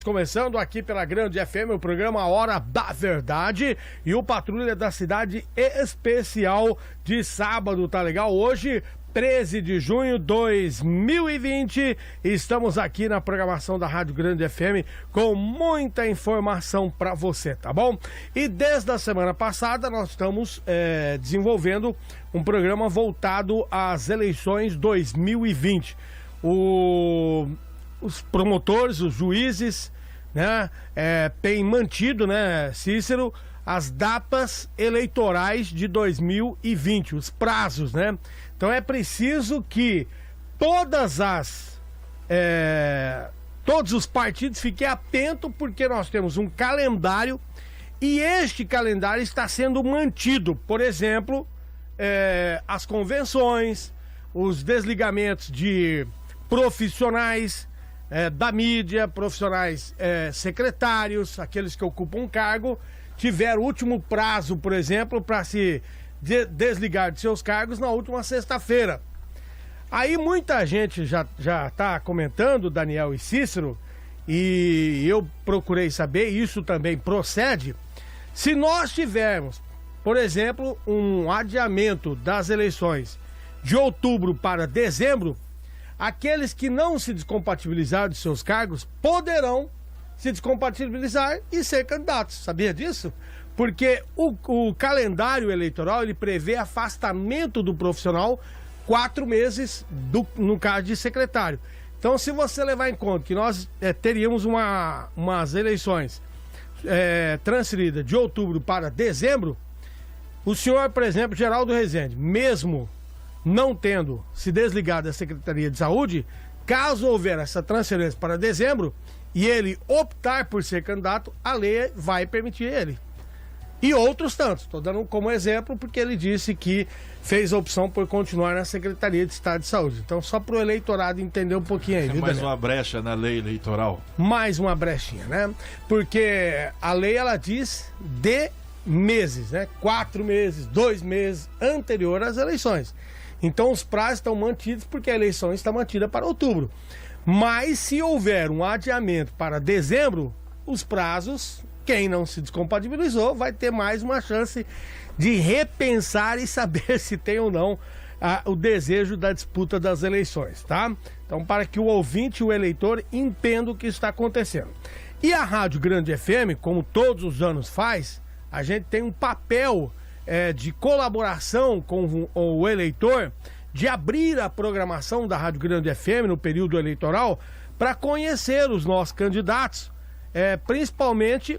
começando aqui pela Grande FM, o programa Hora da Verdade e o Patrulha da Cidade Especial de sábado, tá legal? Hoje, 13 de junho de 2020, estamos aqui na programação da Rádio Grande FM com muita informação para você, tá bom? E desde a semana passada nós estamos desenvolvendo um programa voltado às eleições 2020. Os promotores, os juízes, né, têm mantido, né, Cícero, as datas eleitorais de 2020, os prazos, né? Então é preciso que todos os partidos fiquem atentos, porque nós temos um calendário e este calendário está sendo mantido. Por exemplo, as convenções, os desligamentos de profissionais da mídia, profissionais secretários, aqueles que ocupam um cargo, tiveram o último prazo, por exemplo, para se desligar de seus cargos na última sexta-feira. Aí muita gente já está comentando, Daniel e Cícero, e eu procurei saber, isso também procede, se nós tivermos, por exemplo, um adiamento das eleições de outubro para dezembro, aqueles que não se descompatibilizaram de seus cargos poderão se descompatibilizar e ser candidatos. Sabia disso? Porque o calendário eleitoral, ele prevê afastamento do profissional 4 meses no caso de secretário. Então, se você levar em conta que nós teríamos umas eleições transferidas de outubro para dezembro, o senhor, por exemplo, Geraldo Rezende, mesmo não tendo se desligado da Secretaria de Saúde, caso houver essa transferência para dezembro e ele optar por ser candidato, a lei vai permitir ele. E outros tantos, estou dando como exemplo porque ele disse que fez a opção por continuar na Secretaria de Estado de Saúde. Então, só para o eleitorado entender um pouquinho aí, viu, mais Daniel? uma brecha na lei eleitoral. Mais uma brechinha, né? Porque a lei, ela diz de meses, né? 4 meses, 2 meses anterior às eleições. Então os prazos estão mantidos porque a eleição está mantida para outubro. Mas se houver um adiamento para dezembro, os prazos, quem não se descompatibilizou vai ter mais uma chance de repensar e saber se tem ou não o desejo da disputa das eleições, tá? Então, para que o ouvinte e o eleitor entendam o que está acontecendo. E a Rádio Grande FM, como todos os anos faz, a gente tem um papel de colaboração com o eleitor, de abrir a programação da Rádio Grande FM no período eleitoral para conhecer os nossos candidatos, principalmente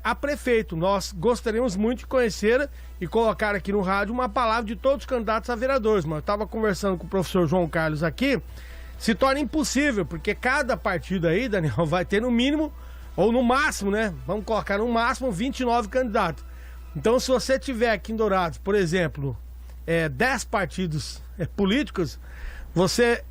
a prefeito. Nós gostaríamos muito de conhecer e colocar aqui no rádio uma palavra de todos os candidatos a vereadores, mas eu estava conversando com o professor João Carlos aqui, se torna impossível, porque cada partido aí, Daniel, vai ter no mínimo, ou no máximo, né? Vamos colocar no máximo 29 candidatos. Então, se você tiver aqui em Dourados, por exemplo, 10 partidos políticos, você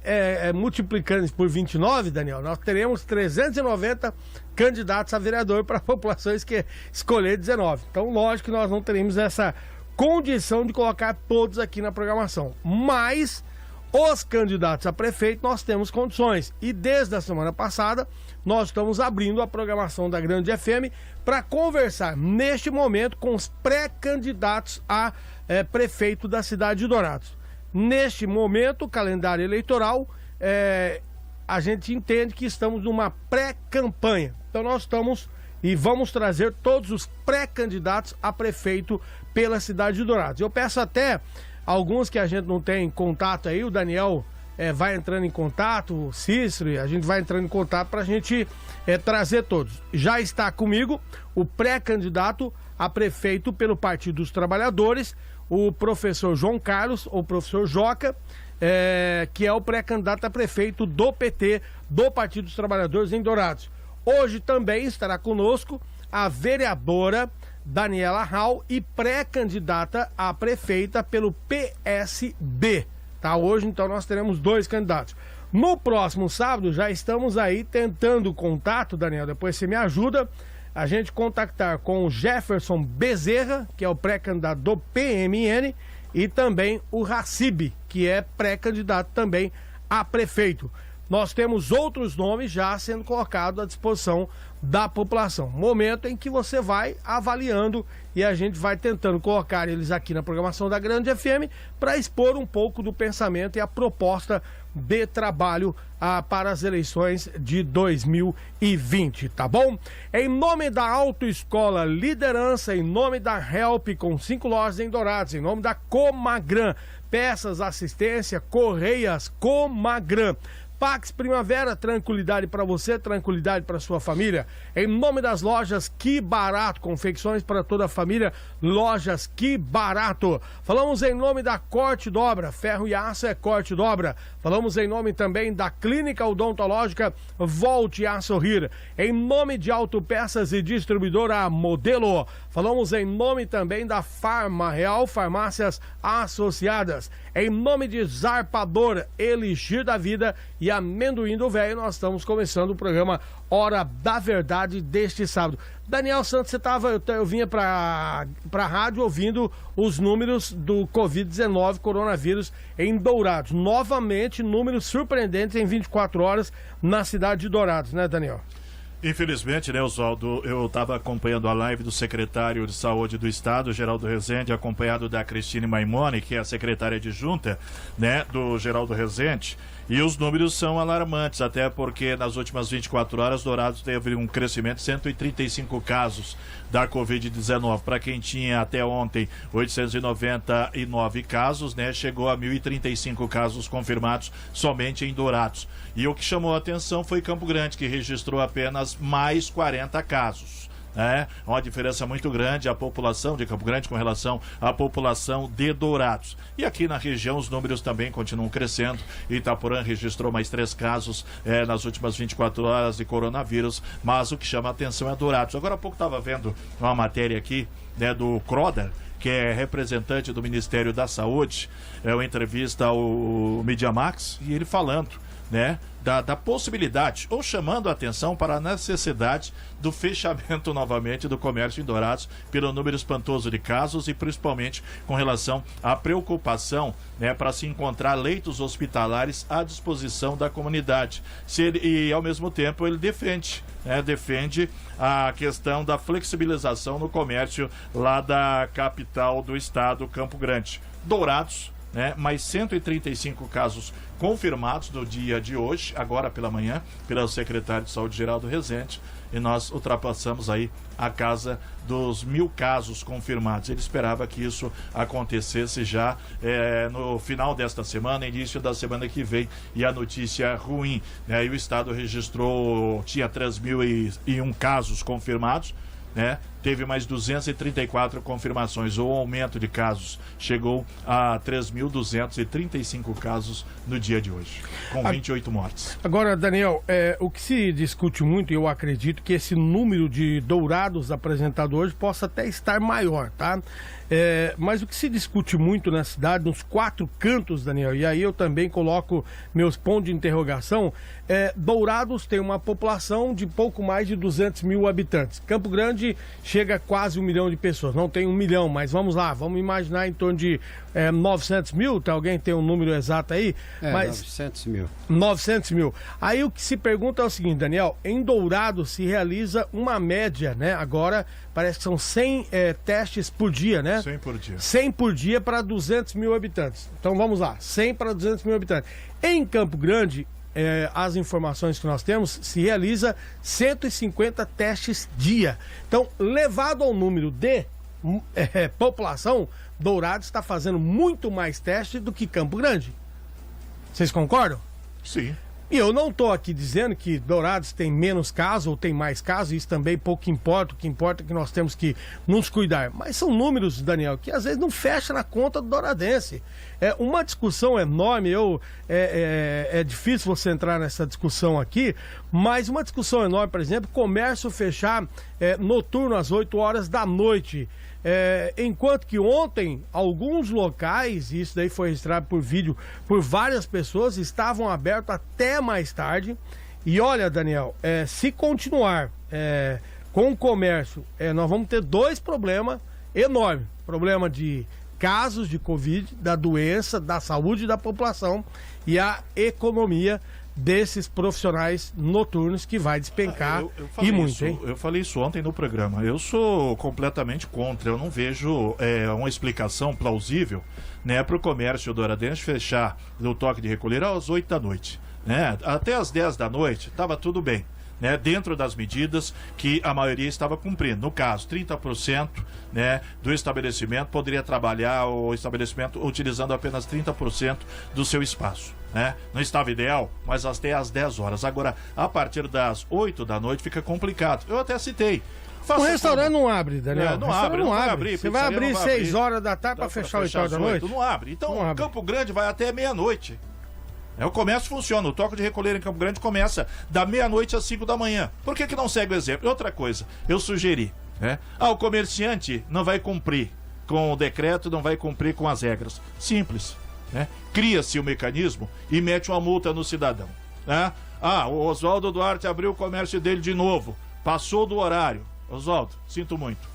multiplicando isso por 29, Daniel, nós teremos 390 candidatos a vereador para populações que escolher 19. Então, lógico que nós não teremos essa condição de colocar todos aqui na programação. Mas os candidatos a prefeito nós temos condições. E desde a semana passada nós estamos abrindo a programação da Grande FM para conversar neste momento com os pré-candidatos a prefeito da cidade de Dourados. Neste momento, o calendário eleitoral, a gente entende que estamos numa pré-campanha. Então nós estamos e vamos trazer todos os pré-candidatos a prefeito pela cidade de Dourados. Eu peço até alguns que a gente não tem contato aí, o Daniel vai entrando em contato, o Cícero, e a gente vai entrando em contato para a gente trazer todos. Já está comigo o pré-candidato a prefeito pelo Partido dos Trabalhadores, o professor João Carlos, ou professor Joca, que é o pré-candidato a prefeito do PT, do Partido dos Trabalhadores em Dourados. Hoje também estará conosco a vereadora Daniela Hall e pré-candidata a prefeita pelo PSB, tá? Hoje, então, nós teremos 2 candidatos. No próximo sábado, já estamos aí tentando contato, Daniel, depois você me ajuda, a gente contactar com o Jefferson Bezerra, que é o pré-candidato do PMN, e também o Racib, que é pré-candidato também a prefeito, nós temos outros nomes já sendo colocados à disposição da população. Momento em que você vai avaliando e a gente vai tentando colocar eles aqui na programação da Grande FM para expor um pouco do pensamento e a proposta de trabalho para as eleições de 2020, tá bom? Em nome da Autoescola Liderança, em nome da Help, com 5 lojas em Dourados, em nome da Comagran, peças, assistência, Correias, Comagran. Pax Primavera, tranquilidade para você, tranquilidade para sua família. Em nome das lojas Que Barato, confecções para toda a família, lojas Que Barato. Falamos em nome da Corte Dobra, ferro e aço é Corte Dobra. Falamos em nome também da Clínica Odontológica Volte a Sorrir. Em nome de Autopeças e Distribuidora Modelo. Falamos em nome também da Farma Real Farmácias Associadas. Em nome de Zarpador, Elixir da Vida e Amendoim do Velho, nós estamos começando o programa Hora da Verdade deste sábado. Daniel Santos, eu vinha para a rádio ouvindo os números do Covid-19, coronavírus em Dourados. Novamente, números surpreendentes em 24 horas na cidade de Dourados, né, Daniel? Infelizmente, né, Oswaldo, eu estava acompanhando a live do secretário de Saúde do Estado, Geraldo Rezende, acompanhado da Cristine Maimone, que é a secretária adjunta, né, do Geraldo Rezende, e os números são alarmantes, até porque nas últimas 24 horas Dourados teve um crescimento de 135 casos da Covid-19. Para quem tinha até ontem 899 casos, né, chegou a 1.035 casos confirmados somente em Dourados. E o que chamou a atenção foi Campo Grande, que registrou apenas mais 40 casos. É uma diferença muito grande a população de Campo Grande com relação à população de Dourados. E aqui na região os números também continuam crescendo. Itaporã registrou mais 3 casos nas últimas 24 horas de coronavírus, mas o que chama a atenção é Dourados. Agora há pouco estava vendo uma matéria aqui, né, do Croder, que é representante do Ministério da Saúde, uma entrevista ao Media Max, e ele falando, né, da possibilidade, ou chamando a atenção para a necessidade do fechamento novamente do comércio em Dourados pelo número espantoso de casos e principalmente com relação à preocupação, né, para se encontrar leitos hospitalares à disposição da comunidade. E ao mesmo tempo ele defende a questão da flexibilização no comércio lá da capital do estado, Campo Grande. Dourados, né, mais 135 casos confirmados no dia de hoje, agora pela manhã, pelo secretário de Saúde, Geraldo Rezende, e nós ultrapassamos aí a casa dos 1.000 casos confirmados. Ele esperava que isso acontecesse já no final desta semana, início da semana que vem, e a notícia ruim, né? E o estado tinha 3.001 casos confirmados, né? Teve mais 234 confirmações. O aumento de casos chegou a 3.235 casos no dia de hoje, com 28 mortes. Agora, Daniel, o que se discute muito, e eu acredito que esse número de Dourados apresentadores possa até estar maior, tá? Mas o que se discute muito na cidade, nos 4 cantos, Daniel, e aí eu também coloco meus pontos de interrogação, Dourados tem uma população de pouco mais de 200 mil habitantes. Campo Grande chega a quase 1 milhão de pessoas, não tem 1 milhão, mas vamos lá, vamos imaginar em torno de 900 mil, alguém tem um número exato aí? 900 mil. 900 mil. Aí o que se pergunta é o seguinte, Daniel, em Dourados se realiza uma média, né? Agora parece que são 100 testes por dia, né? 100 por dia. 100 por dia para 200 mil habitantes. Então vamos lá, 100 para 200 mil habitantes. Em Campo Grande, as informações que nós temos, se realiza 150 testes dia. Então, levado ao número de população, Dourados está fazendo muito mais testes do que Campo Grande. Vocês concordam? Sim. E eu não estou aqui dizendo que Dourados tem menos casos ou tem mais casos, isso também pouco importa, o que importa é que nós temos que nos cuidar. Mas são números, Daniel, que às vezes não fecha na conta do douradense. É uma discussão enorme, é difícil você entrar nessa discussão aqui, mas uma discussão enorme, por exemplo, comércio fechar noturno às 8 horas da noite. Enquanto que ontem, alguns locais, e isso daí foi registrado por vídeo por várias pessoas, estavam abertos até mais tarde. E olha, Daniel, se continuar com o comércio, nós vamos ter 2 problemas enormes. Problema de casos de Covid, da doença, da saúde da população e a economia desses profissionais noturnos que vai despencar e muito, hein? Eu falei isso ontem no programa. Eu sou completamente contra. Eu não vejo uma explicação plausível, né, para o comércio douradense fechar o toque de recolher às 8 da noite. Né? Até às 10 da noite estava tudo bem. Né, dentro das medidas que a maioria estava cumprindo. No caso, 30%, né, do estabelecimento poderia trabalhar o estabelecimento utilizando apenas 30% do seu espaço. Né? Não estava ideal, mas até às 10 horas. Agora, a partir das 8 da noite fica complicado. Eu até citei. O restaurante não abre, Daniel. Não abre. Você vai abrir 6 horas da tarde para fechar 8 horas da noite? Não abre. Então, Campo Grande vai até meia-noite. O comércio funciona, o toque de recolher em Campo Grande começa da meia-noite às 5 da manhã. Por que não segue o exemplo? Outra coisa, eu sugeri, né? O comerciante não vai cumprir com o decreto, não vai cumprir com as regras. Simples, né? Cria-se o mecanismo e mete uma multa no cidadão, né? O Oswaldo Duarte abriu o comércio dele de novo, passou do horário. Oswaldo, sinto muito,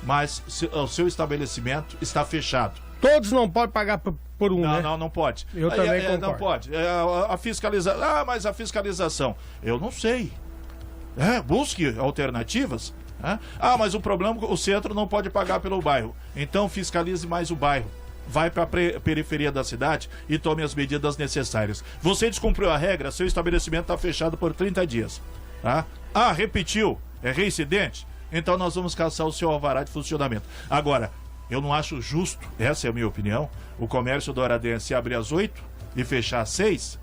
mas o seu estabelecimento está fechado. Todos não podem pagar por um, né? Não pode. Eu também concordo. Não pode. A fiscalização... mas a fiscalização... Eu não sei. Busque alternativas. Mas o problema é que o centro não pode pagar pelo bairro. Então fiscalize mais o bairro. Vai para a periferia da cidade e tome as medidas necessárias. Você descumpriu a regra, seu estabelecimento está fechado por 30 dias. Repetiu, é reincidente? Então nós vamos caçar o seu alvará de funcionamento. Agora, eu não acho justo, essa é a minha opinião, o comércio douradense abrir às 8 e fechar às 6,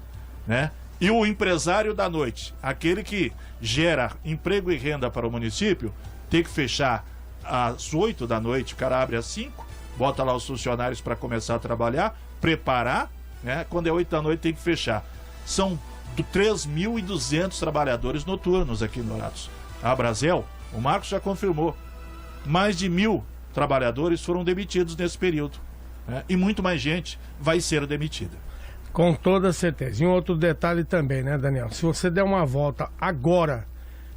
né? E o empresário da noite, aquele que gera emprego e renda para o município, tem que fechar às 8 da noite, o cara abre às 5, bota lá os funcionários para começar a trabalhar, preparar, né? Quando é 8 da noite tem que fechar. São 3.200 trabalhadores noturnos aqui em Dourados. A Brasel, o Marcos já confirmou, mais de 1.000 trabalhadores foram demitidos nesse período, né? E muito mais gente vai ser demitida. Com toda certeza. E um outro detalhe também, né, Daniel? Se você der uma volta agora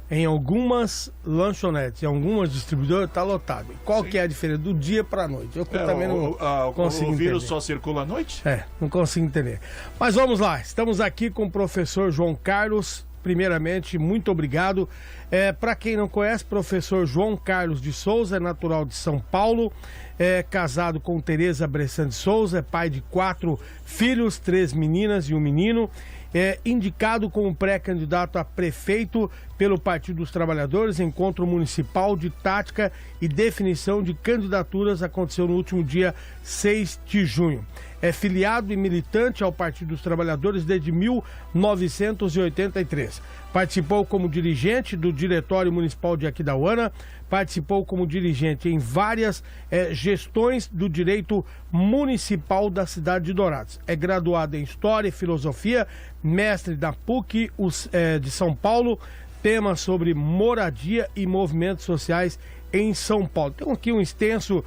em algumas lanchonetes, em algumas distribuidoras, está lotado. E qual que é a diferença do dia para a noite? Eu também não consigo entender. O vírus só circula à noite? Não consigo entender. Mas vamos lá, estamos aqui com o professor João Carlos. Primeiramente, muito obrigado. Para quem não conhece, professor João Carlos de Souza, é natural de São Paulo, é casado com Tereza Bressan de Souza, é pai de 4 filhos, 3 meninas e um menino, é indicado como pré-candidato a prefeito pelo Partido dos Trabalhadores. Encontro municipal de tática e definição de candidaturas aconteceu no último dia 6 de junho. É filiado e militante ao Partido dos Trabalhadores desde 1983. Participou como dirigente do Diretório Municipal de Aquidauana, participou como dirigente em várias gestões do direito municipal da cidade de Dourados. É graduado em História e Filosofia, mestre da PUC de São Paulo, tema sobre moradia e movimentos sociais em São Paulo. Tem aqui um extenso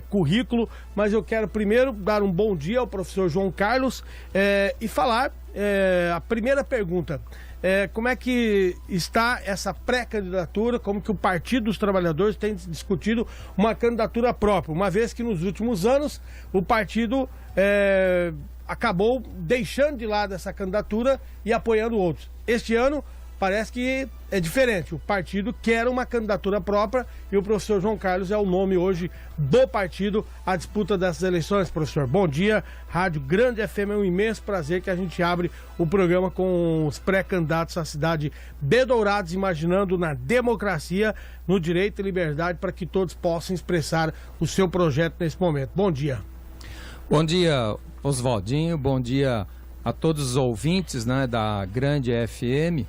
currículo, mas eu quero primeiro dar um bom dia ao professor João Carlos e falar a primeira pergunta. Como é que está essa pré-candidatura, como que o Partido dos Trabalhadores tem discutido uma candidatura própria, uma vez que nos últimos anos o partido acabou deixando de lado essa candidatura e apoiando outros. Este ano parece que é diferente, o partido quer uma candidatura própria e o professor João Carlos é o nome hoje do partido à disputa dessas eleições. Professor, bom dia, Rádio Grande FM, é um imenso prazer que a gente abre o programa com os pré-candidatos à cidade de Dourados, imaginando na democracia, no direito e liberdade, para que todos possam expressar o seu projeto nesse momento. Bom dia. Bom dia, Oswaldinho, bom dia a todos os ouvintes, né, da Grande FM.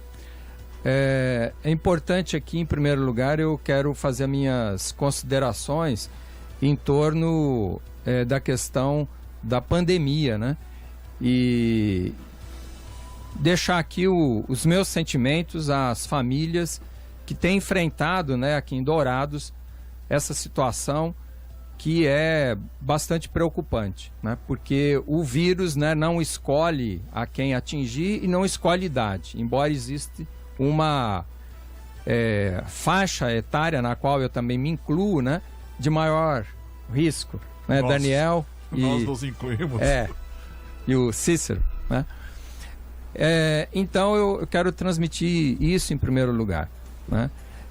É importante aqui, em primeiro lugar, eu quero fazer minhas considerações em torno da questão da pandemia, né? E deixar aqui os meus sentimentos às famílias que têm enfrentado, né, aqui em Dourados, essa situação que é bastante preocupante, né? Porque o vírus, né, não escolhe a quem atingir e não escolhe idade, embora exista uma faixa etária na qual eu também me incluo, né, de maior risco, né? Nós, Daniel nós nos incluímos. E o Cícero, né? Então eu quero transmitir isso em primeiro lugar, né?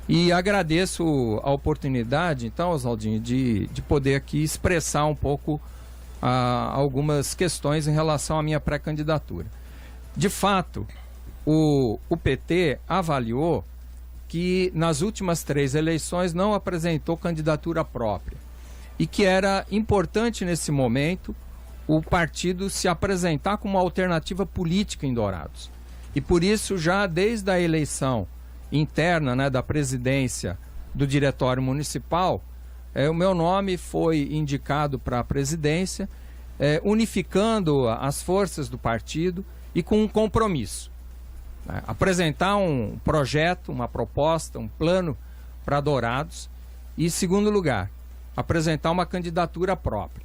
E agradeço a oportunidade, então, Oswaldinho, de poder aqui expressar um pouco algumas questões em relação à minha pré-candidatura. De fato, o PT avaliou que nas últimas 3 eleições não apresentou candidatura própria e que era importante nesse momento o partido se apresentar como uma alternativa política em Dourados. E por isso, já desde a eleição interna, né, da presidência do Diretório Municipal, o meu nome foi indicado para a presidência, unificando as forças do partido e com um compromisso. Apresentar um projeto, uma proposta, um plano para Dourados e, em segundo lugar, apresentar uma candidatura própria.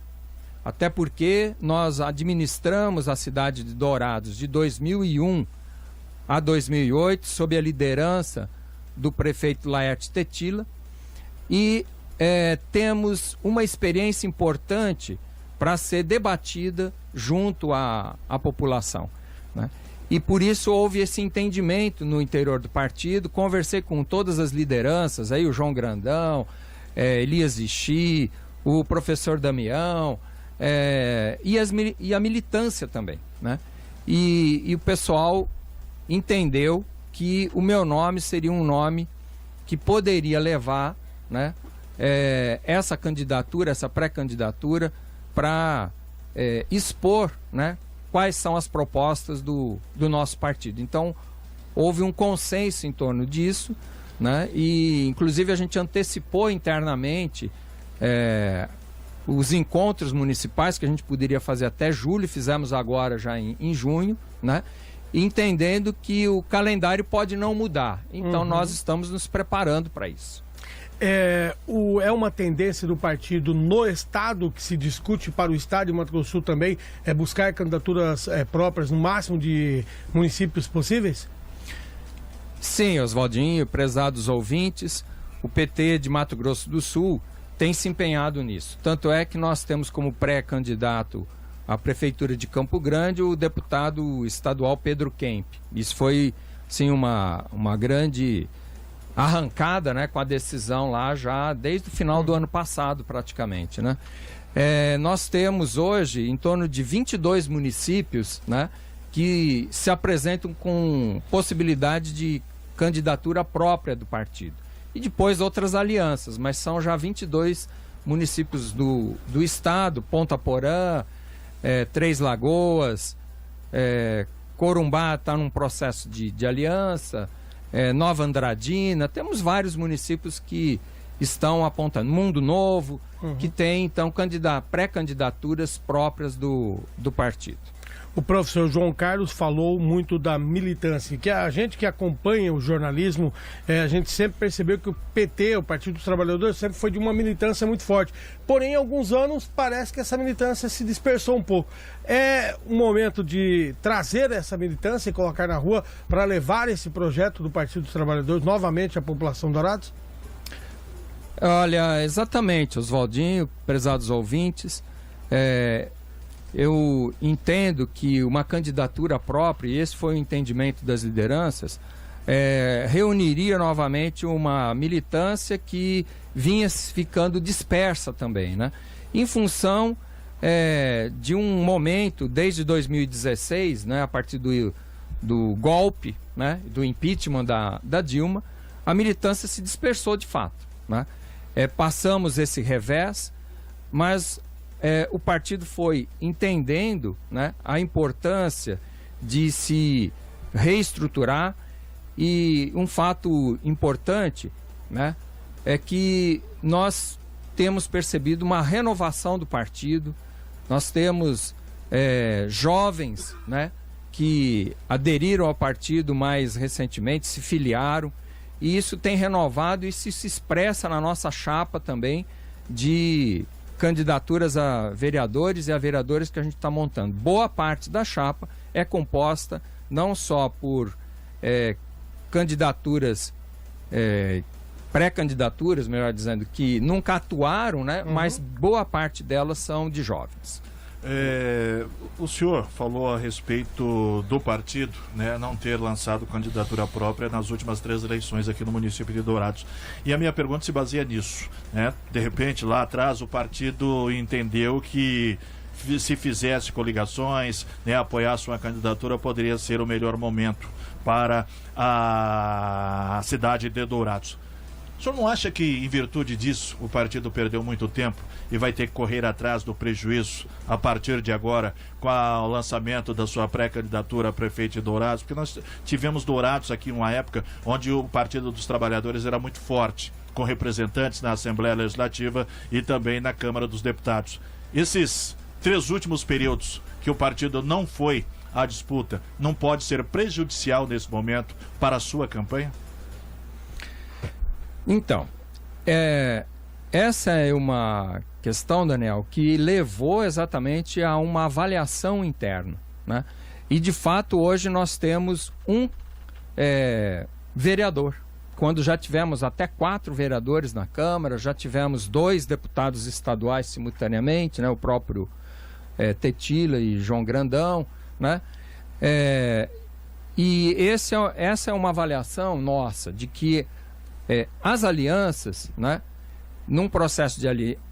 Até porque nós administramos a cidade de Dourados de 2001 a 2008, sob a liderança do prefeito Laerte Tetila, e temos uma experiência importante para ser debatida junto à população, né? E por isso houve esse entendimento no interior do partido. Conversei com todas as lideranças, aí o João Grandão, Elias Vichy, o professor Damião, e a militância também, né? E o pessoal entendeu que o meu nome seria um nome que poderia levar, né, essa candidatura, essa pré-candidatura, para expor, né, quais são as propostas do nosso partido. Então, houve um consenso em torno disso, né? E, inclusive, a gente antecipou internamente os encontros municipais que a gente poderia fazer até julho, fizemos agora já em junho, né? Entendendo que o calendário pode não mudar. Então, nós estamos nos preparando para isso. É uma tendência do partido no estado, que se discute para o estado de Mato Grosso do Sul também, buscar candidaturas próprias no máximo de municípios possíveis? Sim, Oswaldinho, prezados ouvintes, o PT de Mato Grosso do Sul tem se empenhado nisso. Tanto é que nós temos como pré-candidato à Prefeitura de Campo Grande o deputado estadual Pedro Kemp. Isso foi, sim, uma grande arrancada, né, com a decisão lá já desde o final do ano passado, praticamente, né? Nós temos hoje em torno de 22 municípios, né, que se apresentam com possibilidade de candidatura própria do partido. E depois outras alianças, mas são já 22 municípios do estado: Ponta Porã, Três Lagoas, Corumbá está num processo de aliança, Nova Andradina. Temos vários municípios que estão apontando. Mundo Novo, que tem então pré-candidaturas próprias do partido. O professor João Carlos falou muito da militância, que a gente que acompanha o jornalismo, a gente sempre percebeu que o PT, o Partido dos Trabalhadores, sempre foi de uma militância muito forte. Porém, em alguns anos, parece que essa militância se dispersou um pouco. É um momento de trazer essa militância e colocar na rua para levar esse projeto do Partido dos Trabalhadores novamente à população de Dourados? Olha, exatamente, Oswaldinho, prezados ouvintes, eu entendo que uma candidatura própria, e esse foi o entendimento das lideranças, reuniria novamente uma militância que vinha ficando dispersa também, né? Em função de um momento, desde 2016, né, a partir do golpe, né, do impeachment da Dilma, a militância se dispersou de fato, né? Passamos esse revés, mas o partido foi entendendo, né, a importância de se reestruturar. E um fato importante, né, é que nós temos percebido uma renovação do partido. Nós temos jovens, né, que aderiram ao partido mais recentemente, se filiaram, e isso tem renovado e se expressa na nossa chapa também de candidaturas a vereadores e a vereadoras que a gente está montando. Boa parte da chapa é composta não só por candidaturas, pré-candidaturas, melhor dizendo, que nunca atuaram, né? Mas boa parte delas são de jovens. O senhor falou a respeito do partido, né, não ter lançado candidatura própria nas últimas 3 eleições aqui no município de Dourados. E a minha pergunta se baseia nisso, né? De repente, lá atrás, o partido entendeu que se fizesse coligações, né, apoiar sua candidatura, poderia ser o melhor momento para a cidade de Dourados. O senhor não acha que, em virtude disso, o partido perdeu muito tempo e vai ter que correr atrás do prejuízo a partir de agora, com o lançamento da sua pré-candidatura a prefeito de Dourados? Porque nós tivemos Dourados aqui em uma época onde o Partido dos Trabalhadores era muito forte, com representantes na Assembleia Legislativa e também na Câmara dos Deputados. Esses 3 últimos períodos que o partido não foi à disputa, não pode ser prejudicial nesse momento para a sua campanha? Então, essa é uma questão, Daniel, que levou exatamente a uma avaliação interna, né? E, de fato, hoje nós temos um vereador. Quando já tivemos até 4 vereadores na Câmara, já tivemos 2 deputados estaduais simultaneamente, né? O próprio Tetila e João Grandão, né? E essa é uma avaliação nossa de que as alianças, né, num processo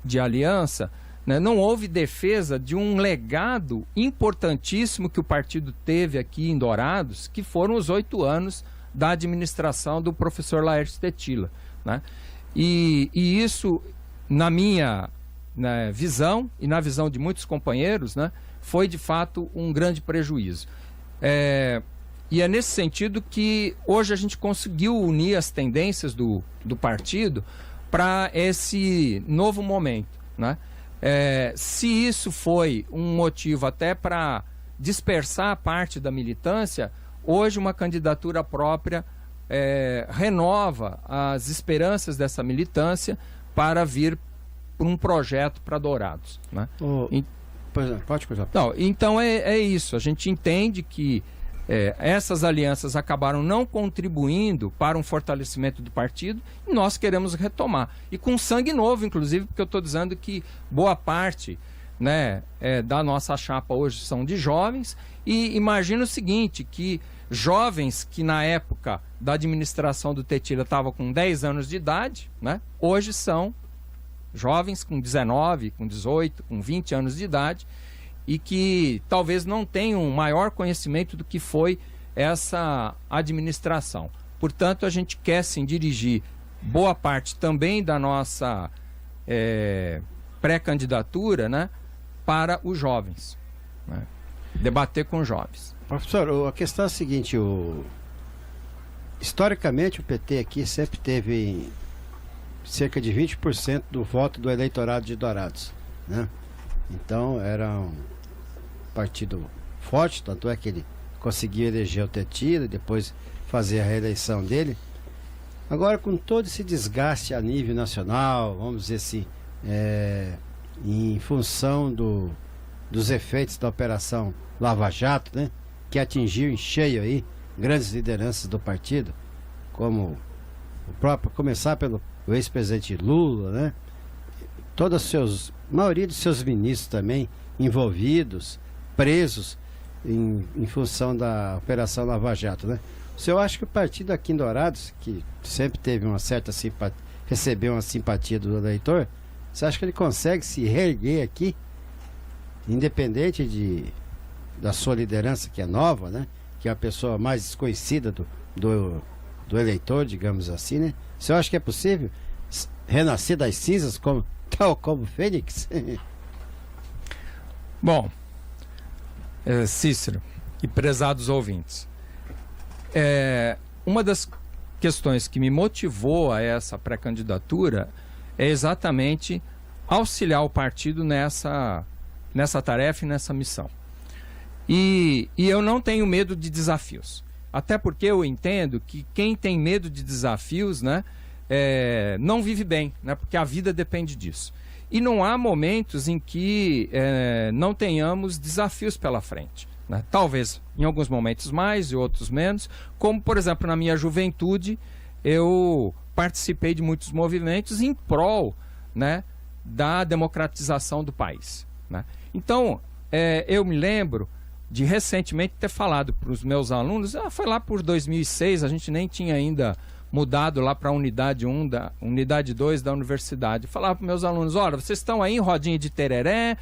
de aliança, né, não houve defesa de um legado importantíssimo que o partido teve aqui em Dourados, que foram os 8 anos da administração do professor Laércio Tetila, né? E isso, na minha visão e na visão de muitos companheiros, né, foi de fato um grande prejuízo. E é nesse sentido que hoje a gente conseguiu unir as tendências do partido para esse novo momento, né? Se isso foi um motivo até para dispersar parte da militância, hoje uma candidatura própria renova as esperanças dessa militância para vir por um projeto para Dourados, né? Pode coisar. Não, então é isso, a gente entende que essas alianças acabaram não contribuindo para um fortalecimento do partido e nós queremos retomar. E com sangue novo, inclusive, porque eu estou dizendo que boa parte, né, da nossa chapa hoje são de jovens. E imagina o seguinte, que jovens que na época da administração do Tetila estavam com 10 anos de idade, né, hoje são jovens com 19, com 18, com 20 anos de idade, e que talvez não tenham maior conhecimento do que foi essa administração. Portanto, a gente quer sim dirigir boa parte também da nossa pré-candidatura, né, para os jovens, né? Debater com os jovens. Professor, a questão é a seguinte, historicamente o PT aqui sempre teve cerca de 20% do voto do eleitorado de Dourados, né? Então era um partido forte, tanto é que ele conseguiu eleger o Tetila e depois fazer a reeleição dele. Agora, com todo esse desgaste a nível nacional, vamos dizer assim, em função dos efeitos da Operação Lava Jato, né, que atingiu em cheio aí grandes lideranças do partido, como o próprio, começar pelo ex-presidente Lula, né, maioria dos seus ministros também envolvidos, presos em função da Operação Lava Jato, né? O senhor acha que o partido aqui em Dourados, que sempre teve uma certa simpatia, recebeu uma simpatia do eleitor, você acha que ele consegue se reerguer aqui, independente da sua liderança, que é nova, né? Que é a pessoa mais desconhecida do eleitor, digamos assim, né? O senhor acha que é possível renascer das cinzas tal como Fênix? Bom, Cícero e prezados ouvintes, uma das questões que me motivou a essa pré-candidatura é exatamente auxiliar o partido nessa tarefa e nessa missão. E eu não tenho medo de desafios, até porque eu entendo que quem tem medo de desafios, né, não vive bem, né, porque a vida depende disso. E não há momentos em que não tenhamos desafios pela frente, né? Talvez em alguns momentos mais e outros menos, como por exemplo na minha juventude eu participei de muitos movimentos em prol, né, da democratização do país, né? Então eu me lembro de recentemente ter falado para os meus alunos, foi lá por 2006, a gente nem tinha ainda mudado lá para a unidade 1, unidade 2 da universidade. Falava para os meus alunos, olha, vocês estão aí em rodinha de tereré,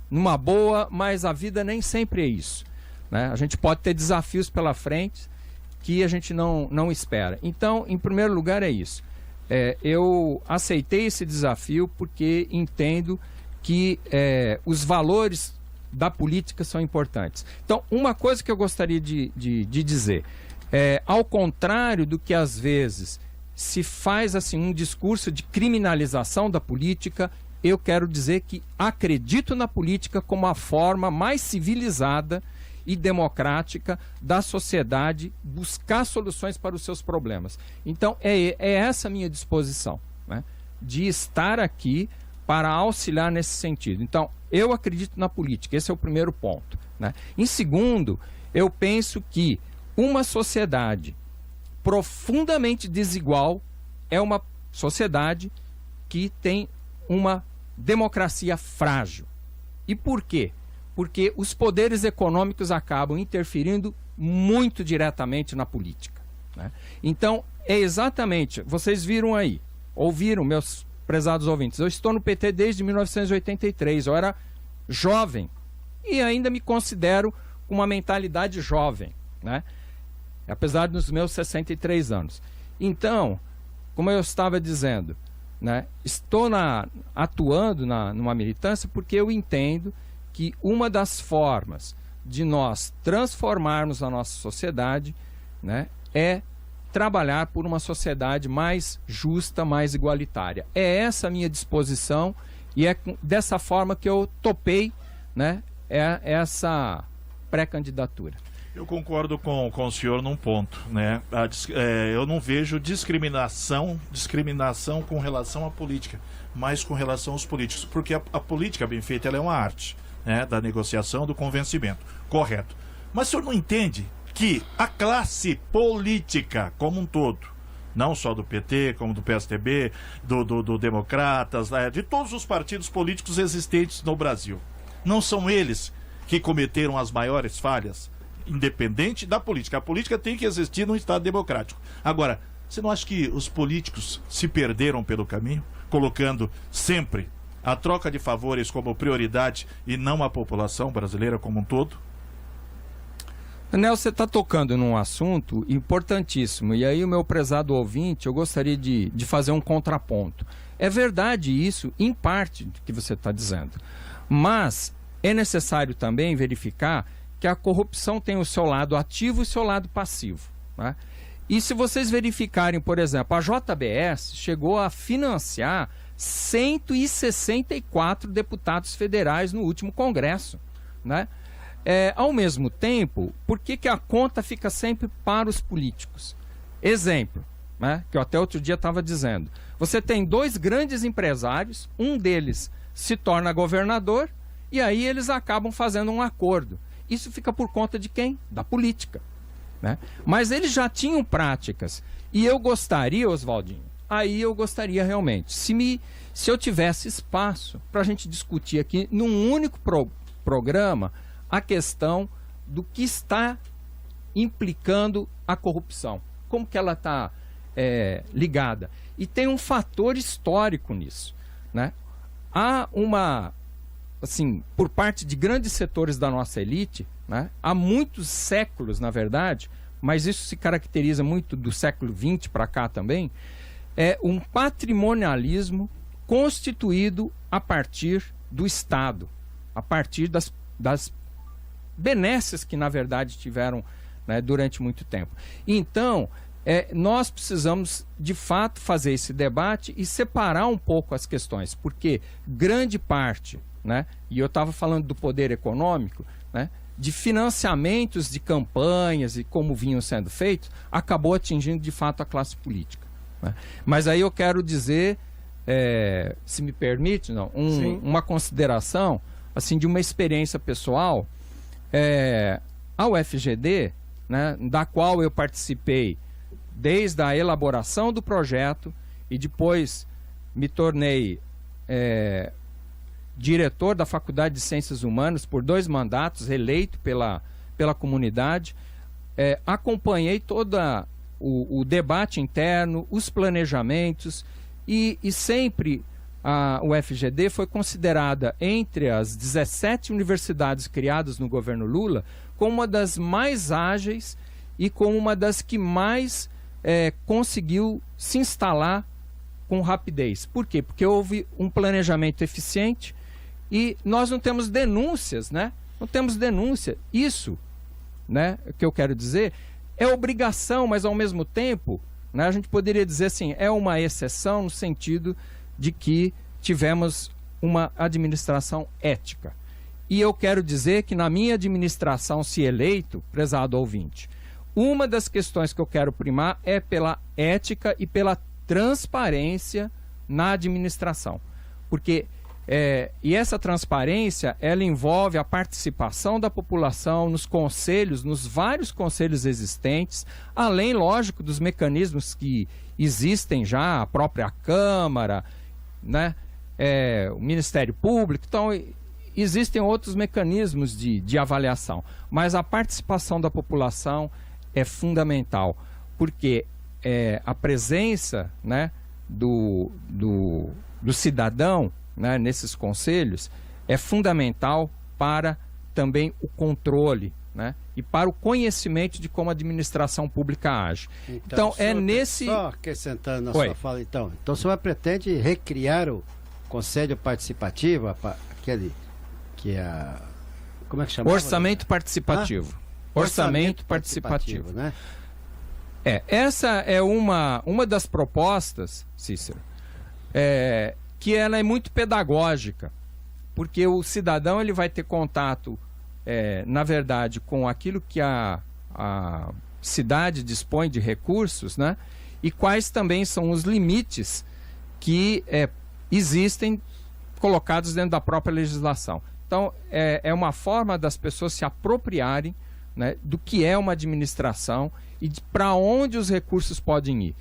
numa boa, mas a vida nem sempre é isso, né? A gente pode ter desafios pela frente que a gente não espera. Então, em primeiro lugar é isso. Eu aceitei esse desafio porque entendo que os valores da política são importantes. Então, uma coisa que eu gostaria de dizer, ao contrário do que às vezes se faz assim um discurso de criminalização da política, eu quero dizer que acredito na política como a forma mais civilizada e democrática da sociedade buscar soluções para os seus problemas. Então, é essa a minha disposição, né, de estar aqui para auxiliar nesse sentido. Então, eu acredito na política, esse é o primeiro ponto, né? Em segundo, eu penso que uma sociedade profundamente desigual é uma sociedade que tem uma democracia frágil. E por quê? Porque os poderes econômicos acabam interferindo muito diretamente na política, né? Então, é exatamente, vocês viram aí, ouviram, meus prezados ouvintes, eu estou no PT desde 1983, eu era jovem e ainda me considero com uma mentalidade jovem, né? Apesar dos meus 63 anos. Então, como eu estava dizendo, né, estou atuando numa militância porque eu entendo que uma das formas de nós transformarmos a nossa sociedade, né, é trabalhar por uma sociedade mais justa, mais igualitária. É essa a minha disposição e é dessa forma que eu topei, né, essa pré-candidatura. Eu concordo com o senhor num ponto, né? Eu não vejo discriminação com relação à política, mas com relação aos políticos, porque a política bem feita ela é uma arte, né, da negociação, do convencimento, correto. Mas o senhor não entende que a classe política como um todo, não só do PT, como do PSDB, do Democratas, de todos os partidos políticos existentes no Brasil, não são eles que cometeram as maiores falhas, independente da política. A política tem que existir num Estado democrático. Agora, você não acha que os políticos se perderam pelo caminho, colocando sempre a troca de favores como prioridade e não a população brasileira como um todo? Daniel, você está tocando num assunto importantíssimo, e aí o meu prezado ouvinte, eu gostaria de fazer um contraponto. É verdade isso, em parte, do que você está dizendo, mas é necessário também verificar que a corrupção tem o seu lado ativo e o seu lado passivo, né? E se vocês verificarem, por exemplo, a JBS chegou a financiar 164 deputados federais no último Congresso, né? Ao mesmo tempo, por que a conta fica sempre para os políticos? Exemplo, né, que eu até outro dia estava dizendo. Você tem dois grandes empresários, um deles se torna governador e aí eles acabam fazendo um acordo. Isso fica por conta de quem? Da política, né? Mas eles já tinham práticas. E eu gostaria, Oswaldinho, aí eu gostaria realmente, se eu tivesse espaço para a gente discutir aqui num único programa a questão do que está implicando a corrupção, como que ela está ligada. E tem um fator histórico nisso, né? Há uma, assim, por parte de grandes setores da nossa elite, né, há muitos séculos, na verdade, mas isso se caracteriza muito do século XX para cá também, um patrimonialismo constituído a partir do Estado, a partir das benesses que, na verdade, tiveram, né, durante muito tempo. Então, nós precisamos, de fato, fazer esse debate e separar um pouco as questões, porque grande parte, né, e eu estava falando do poder econômico, né, de financiamentos de campanhas e como vinham sendo feitos, acabou atingindo, de fato, a classe política, né? Mas aí eu quero dizer, se me permite, uma consideração assim, de uma experiência pessoal. A UFGD, né, da qual eu participei desde a elaboração do projeto e depois me tornei diretor da Faculdade de Ciências Humanas por 2 mandatos, eleito pela comunidade. Acompanhei todo o debate interno, os planejamentos, e sempre a UFGD foi considerada, entre as 17 universidades criadas no governo Lula, como uma das mais ágeis e como uma das que mais conseguiu se instalar com rapidez. Por quê? Porque houve um planejamento eficiente e nós não temos denúncias, né? Não temos denúncia. Isso, né, que eu quero dizer, é obrigação, mas ao mesmo tempo, né, a gente poderia dizer assim, é uma exceção no sentido de que tivemos uma administração ética. E eu quero dizer que na minha administração, se eleito, prezado ouvinte, uma das questões que eu quero primar é pela ética e pela transparência na administração. Porque e essa transparência, ela envolve a participação da população nos conselhos, nos vários conselhos existentes, além, lógico, dos mecanismos que existem já, a própria Câmara, né? O Ministério Público. Então, existem outros mecanismos de avaliação, mas a participação da população é fundamental, porque a presença, né, do cidadão, né, nesses conselhos é fundamental para também o controle, né, e para o conhecimento de como a administração pública age. Então nesse... Só acrescentando na sua fala, então o senhor pretende recriar o Conselho Participativo, aquele que é... Como é que chama? Orçamento Participativo. Orçamento Participativo, né? Essa é uma das propostas, Cícero, que ela é muito pedagógica, porque o cidadão ele vai ter contato, na verdade, com aquilo que a cidade dispõe de recursos, né? E quais também são os limites que existem colocados dentro da própria legislação. Então, é uma forma das pessoas se apropriarem, né, do que é uma administração e para onde os recursos podem ir,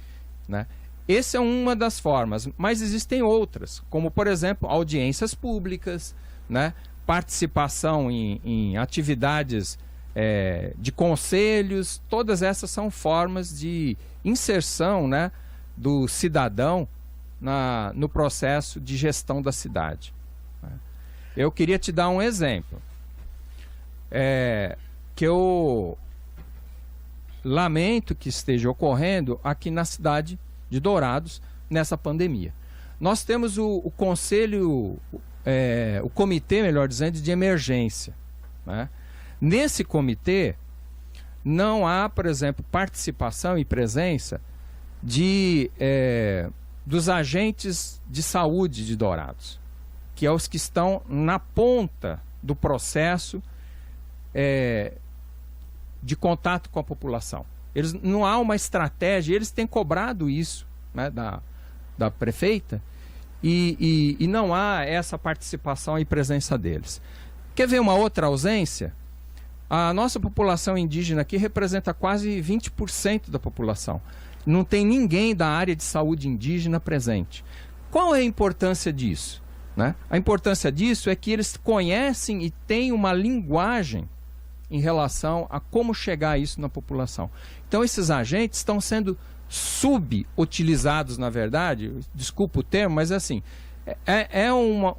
né? Essa é uma das formas, mas existem outras, como, por exemplo, audiências públicas, né, participação em atividades de conselhos. Todas essas são formas de inserção, né, do cidadão no processo de gestão da cidade. Eu queria te dar um exemplo, que eu lamento que esteja ocorrendo aqui na cidade de Dourados nessa pandemia. Nós temos o conselho, o comitê, melhor dizendo, de emergência, né? Nesse comitê não há, por exemplo, participação e presença dos agentes de saúde de Dourados, que é os que estão na ponta do processo de contato com a população. Não há uma estratégia, eles têm cobrado isso, né, da prefeita, e não há essa participação e presença deles. Quer ver uma outra ausência? A nossa população indígena aqui representa quase 20% da população. Não tem ninguém da área de saúde indígena presente. Qual é a importância disso, né? A importância disso é que eles conhecem e têm uma linguagem em relação a como chegar a isso na população. Então esses agentes estão sendo subutilizados, na verdade, desculpa o termo, mas assim,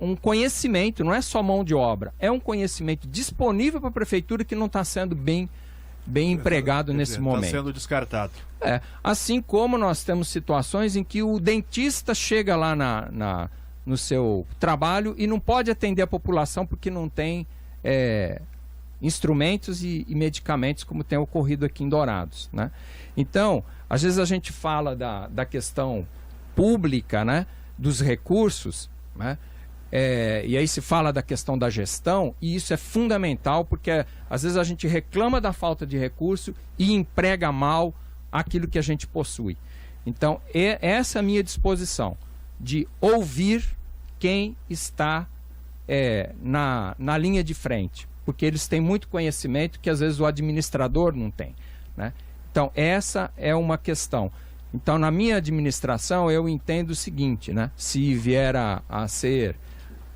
um conhecimento, não é só mão de obra, é um conhecimento disponível para a prefeitura que não está sendo bem empregado nesse momento. Está sendo descartado. Assim como nós temos situações em que o dentista chega lá no seu trabalho e não pode atender a população porque não tem instrumentos e medicamentos, como tem ocorrido aqui em Dourados, né? Então, às vezes a gente fala da questão pública, né, dos recursos, né? E aí se fala da questão da gestão, e isso é fundamental, porque às vezes a gente reclama da falta de recurso e emprega mal aquilo que a gente possui. Então, essa é a minha disposição, de ouvir quem está na linha de frente, porque eles têm muito conhecimento que às vezes o administrador não tem, né? Então, essa é uma questão. Então, na minha administração, eu entendo o seguinte, né? Se vier a ser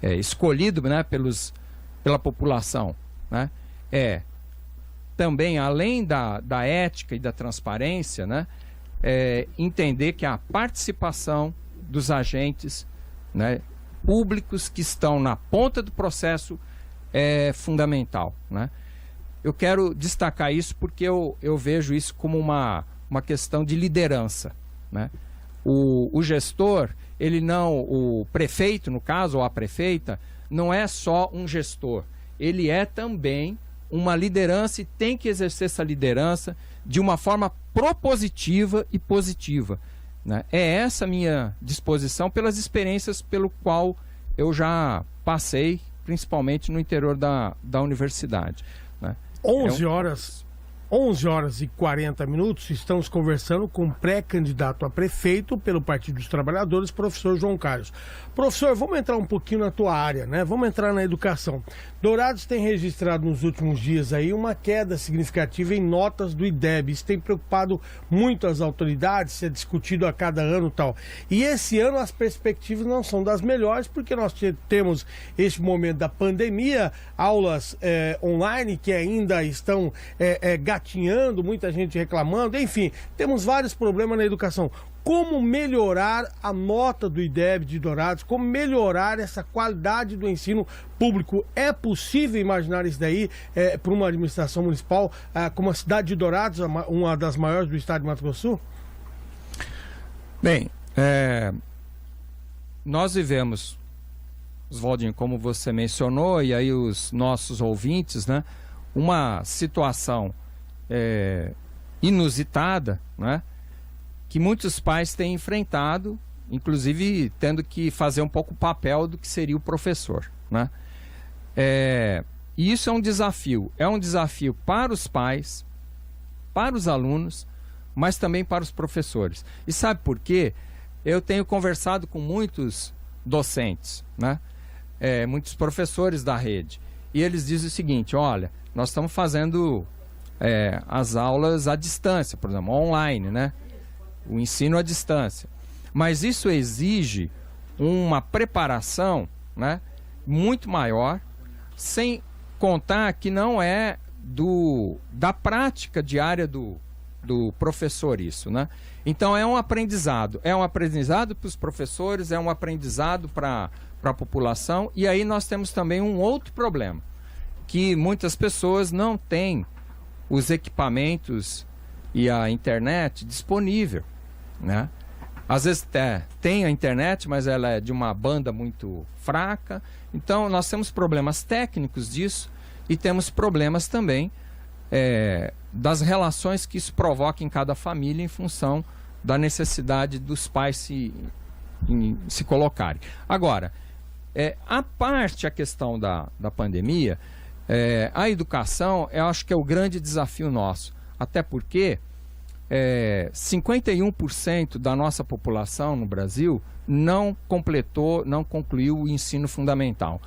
escolhido, né, pela população, né, também, além da ética e da transparência, né, entender que a participação dos agentes, né, públicos que estão na ponta do processo é fundamental, né? Eu quero destacar isso porque eu vejo isso como uma questão de liderança, né? O gestor, o prefeito, no caso, ou a prefeita, não é só um gestor, ele é também uma liderança e tem que exercer essa liderança de uma forma propositiva e positiva, né? É essa a minha disposição pelas experiências pelo qual eu já passei, principalmente no interior da universidade, né? 11 horas e 40 minutos, estamos conversando com o pré-candidato a prefeito pelo Partido dos Trabalhadores, professor João Carlos. Professor, vamos entrar um pouquinho na tua área, né? Vamos entrar na educação. Dourados tem registrado nos últimos dias aí uma queda significativa em notas do IDEB. Isso tem preocupado muito as autoridades, é discutido a cada ano e tal. E esse ano as perspectivas não são das melhores, porque nós temos este momento da pandemia, aulas online que ainda estão gatinhando, muita gente reclamando, enfim, temos vários problemas na educação. Como melhorar a nota do IDEB de Dourados? Como melhorar essa qualidade do ensino público? É possível imaginar isso daí para uma administração municipal como a cidade de Dourados, uma das maiores do estado de Mato Grosso do Sul? Bem, nós vivemos, Oswaldinho, como você mencionou, e aí os nossos ouvintes, né, uma situação inusitada, né, que muitos pais têm enfrentado, inclusive tendo que fazer um pouco o papel do que seria o professor, né? E isso é um desafio para os pais, para os alunos, mas também para os professores. E sabe por quê? Eu tenho conversado com muitos docentes, né? Muitos professores da rede, e eles dizem o seguinte: olha, nós estamos fazendo as aulas à distância, por exemplo, online, né? O ensino à distância. Mas isso exige uma preparação, né, muito maior, sem contar que não é da prática diária do professor isso, né? Então é um aprendizado para os professores, é um aprendizado para a população. E aí nós temos também um outro problema, que muitas pessoas não têm os equipamentos e a internet disponível, né? Às vezes tem a internet, mas ela é de uma banda muito fraca. Então nós temos problemas técnicos disso e temos problemas também das relações que isso provoca em cada família em função da necessidade dos pais se colocarem. Agora, a parte a questão da pandemia, a educação, eu acho que é o grande desafio nosso. Até porque 51% da nossa população no Brasil não concluiu o ensino fundamental.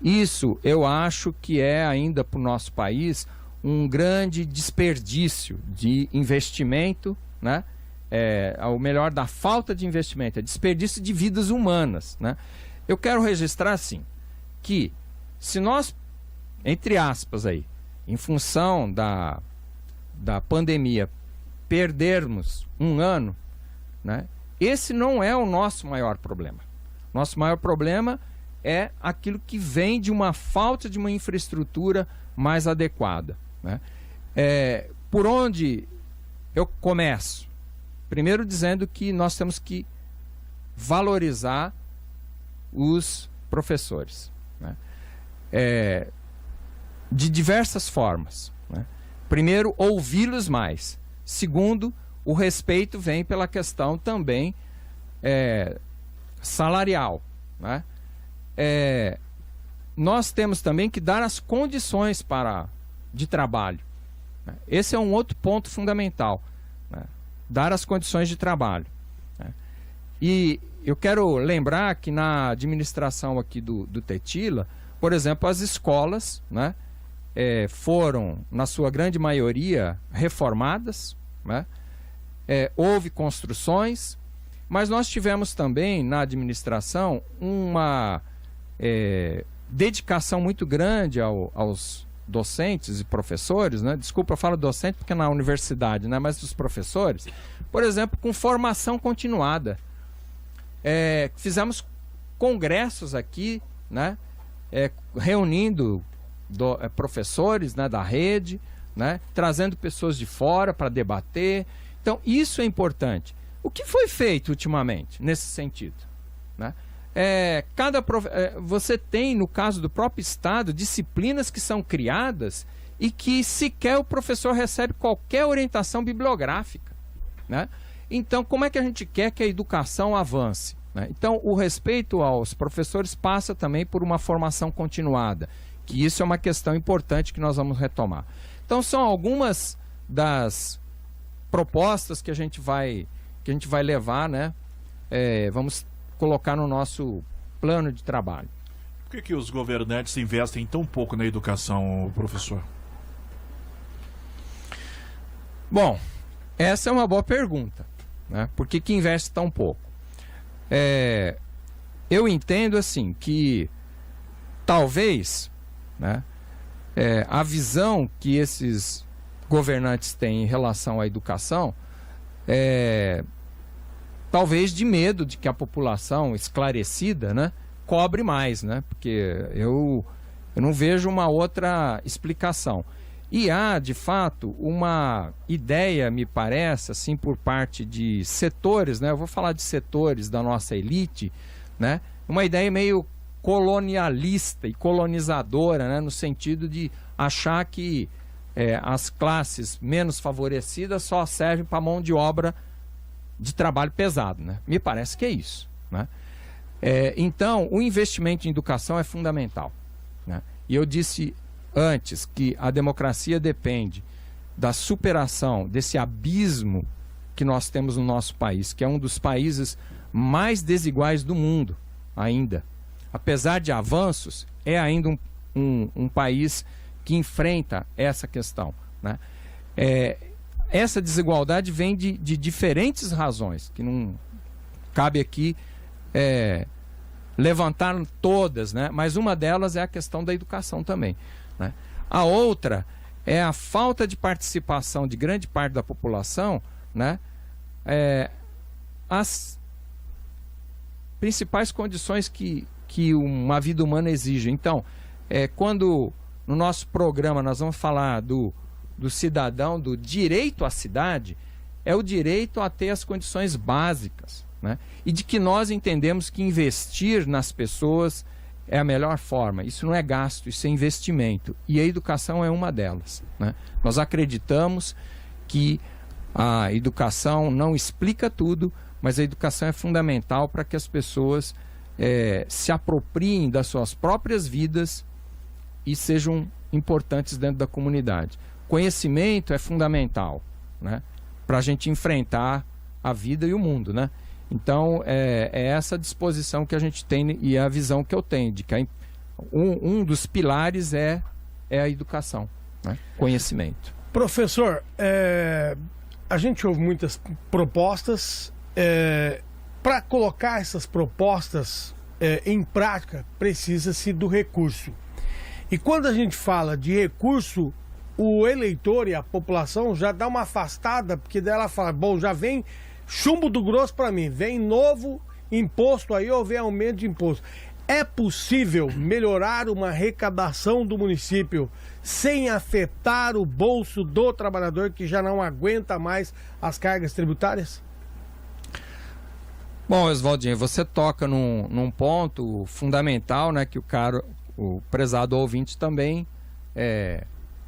Isso eu acho que é ainda para o nosso país um grande desperdício de investimento, né? Ou melhor, da falta de investimento, é desperdício de vidas humanas, né? Eu quero registrar assim, que se nós, entre aspas aí, em função da pandemia, perdermos um ano, né, esse não é o nosso maior problema. Nosso maior problema é aquilo que vem de uma falta de uma infraestrutura mais adequada, né? Por onde eu começo? Primeiro dizendo que nós temos que valorizar os professores, né? De diversas formas, né? Primeiro, ouvi-los mais. Segundo, o respeito vem pela questão também salarial, né? Nós temos também que dar as condições de trabalho, né? Esse é um outro ponto fundamental, né? Dar as condições de trabalho, né? E eu quero lembrar que na administração aqui do Tetila, por exemplo, as escolas, né, foram, na sua grande maioria, reformadas, né? Houve construções, mas nós tivemos também na administração dedicação muito grande aos docentes e professores, né? Desculpa, eu falo docente porque é na universidade, né? Mas dos professores, por exemplo, com formação continuada. Fizemos congressos aqui, né? Reunindo professores, né, da rede, né? Trazendo pessoas de fora para debater. Então, isso é importante. O que foi feito ultimamente nesse sentido, né? Você tem, no caso do próprio Estado, disciplinas que são criadas e que sequer o professor recebe qualquer orientação bibliográfica, né? Então, como é que a gente quer que a educação avance, né? Então, o respeito aos professores passa também por uma formação continuada, que isso é uma questão importante que nós vamos retomar. Então, são algumas das propostas que a gente vai levar, né? Vamos colocar no nosso plano de trabalho. Por que os governantes investem tão pouco na educação, professor? Bom, essa é uma boa pergunta, né? Por que investe tão pouco? Eu entendo assim que talvez, né, a visão que esses governantes têm em relação à educação talvez de medo de que a população esclarecida, né, cobre mais, né? Porque eu não vejo uma outra explicação. E há, de fato, uma ideia, me parece, assim, por parte de setores, né? Eu vou falar de setores da nossa elite, né? Uma ideia meio colonialista e colonizadora, né? No sentido de achar que as classes menos favorecidas só servem para mão de obra de trabalho pesado, né? Me parece que é isso, né? Então, o investimento em educação é fundamental, né? E eu disse antes que a democracia depende da superação desse abismo que nós temos no nosso país, que é um dos países mais desiguais do mundo ainda. Apesar de avanços, é ainda um país que enfrenta essa questão, né? Essa desigualdade vem de diferentes razões, que não cabe aqui levantar todas, né? Mas uma delas é a questão da educação também, né? A outra é a falta de participação de grande parte da população, né? As principais condições que uma vida humana exige. Então, quando no nosso programa nós vamos falar do cidadão, do direito à cidade, é o direito a ter as condições básicas, né? E de que nós entendemos que investir nas pessoas é a melhor forma. Isso não é gasto, isso é investimento. E a educação é uma delas, né? Nós acreditamos que a educação não explica tudo, mas a educação é fundamental para que as pessoas se apropriem das suas próprias vidas e sejam importantes dentro da comunidade. Conhecimento é fundamental, né, para a gente enfrentar a vida e o mundo, né? Então, é essa disposição que a gente tem e a visão que eu tenho, de que um dos pilares é a educação, né? Conhecimento. Professor, a gente ouve muitas propostas. Para colocar essas propostas em prática, precisa-se do recurso. E quando a gente fala de recurso, o eleitor e a população já dá uma afastada, porque daí ela fala, bom, já vem chumbo do grosso para mim, vem novo imposto aí ou vem aumento de imposto. É possível melhorar uma arrecadação do município sem afetar o bolso do trabalhador que já não aguenta mais as cargas tributárias? Bom, Oswaldinho, você toca num ponto fundamental, né, que o prezado ouvinte também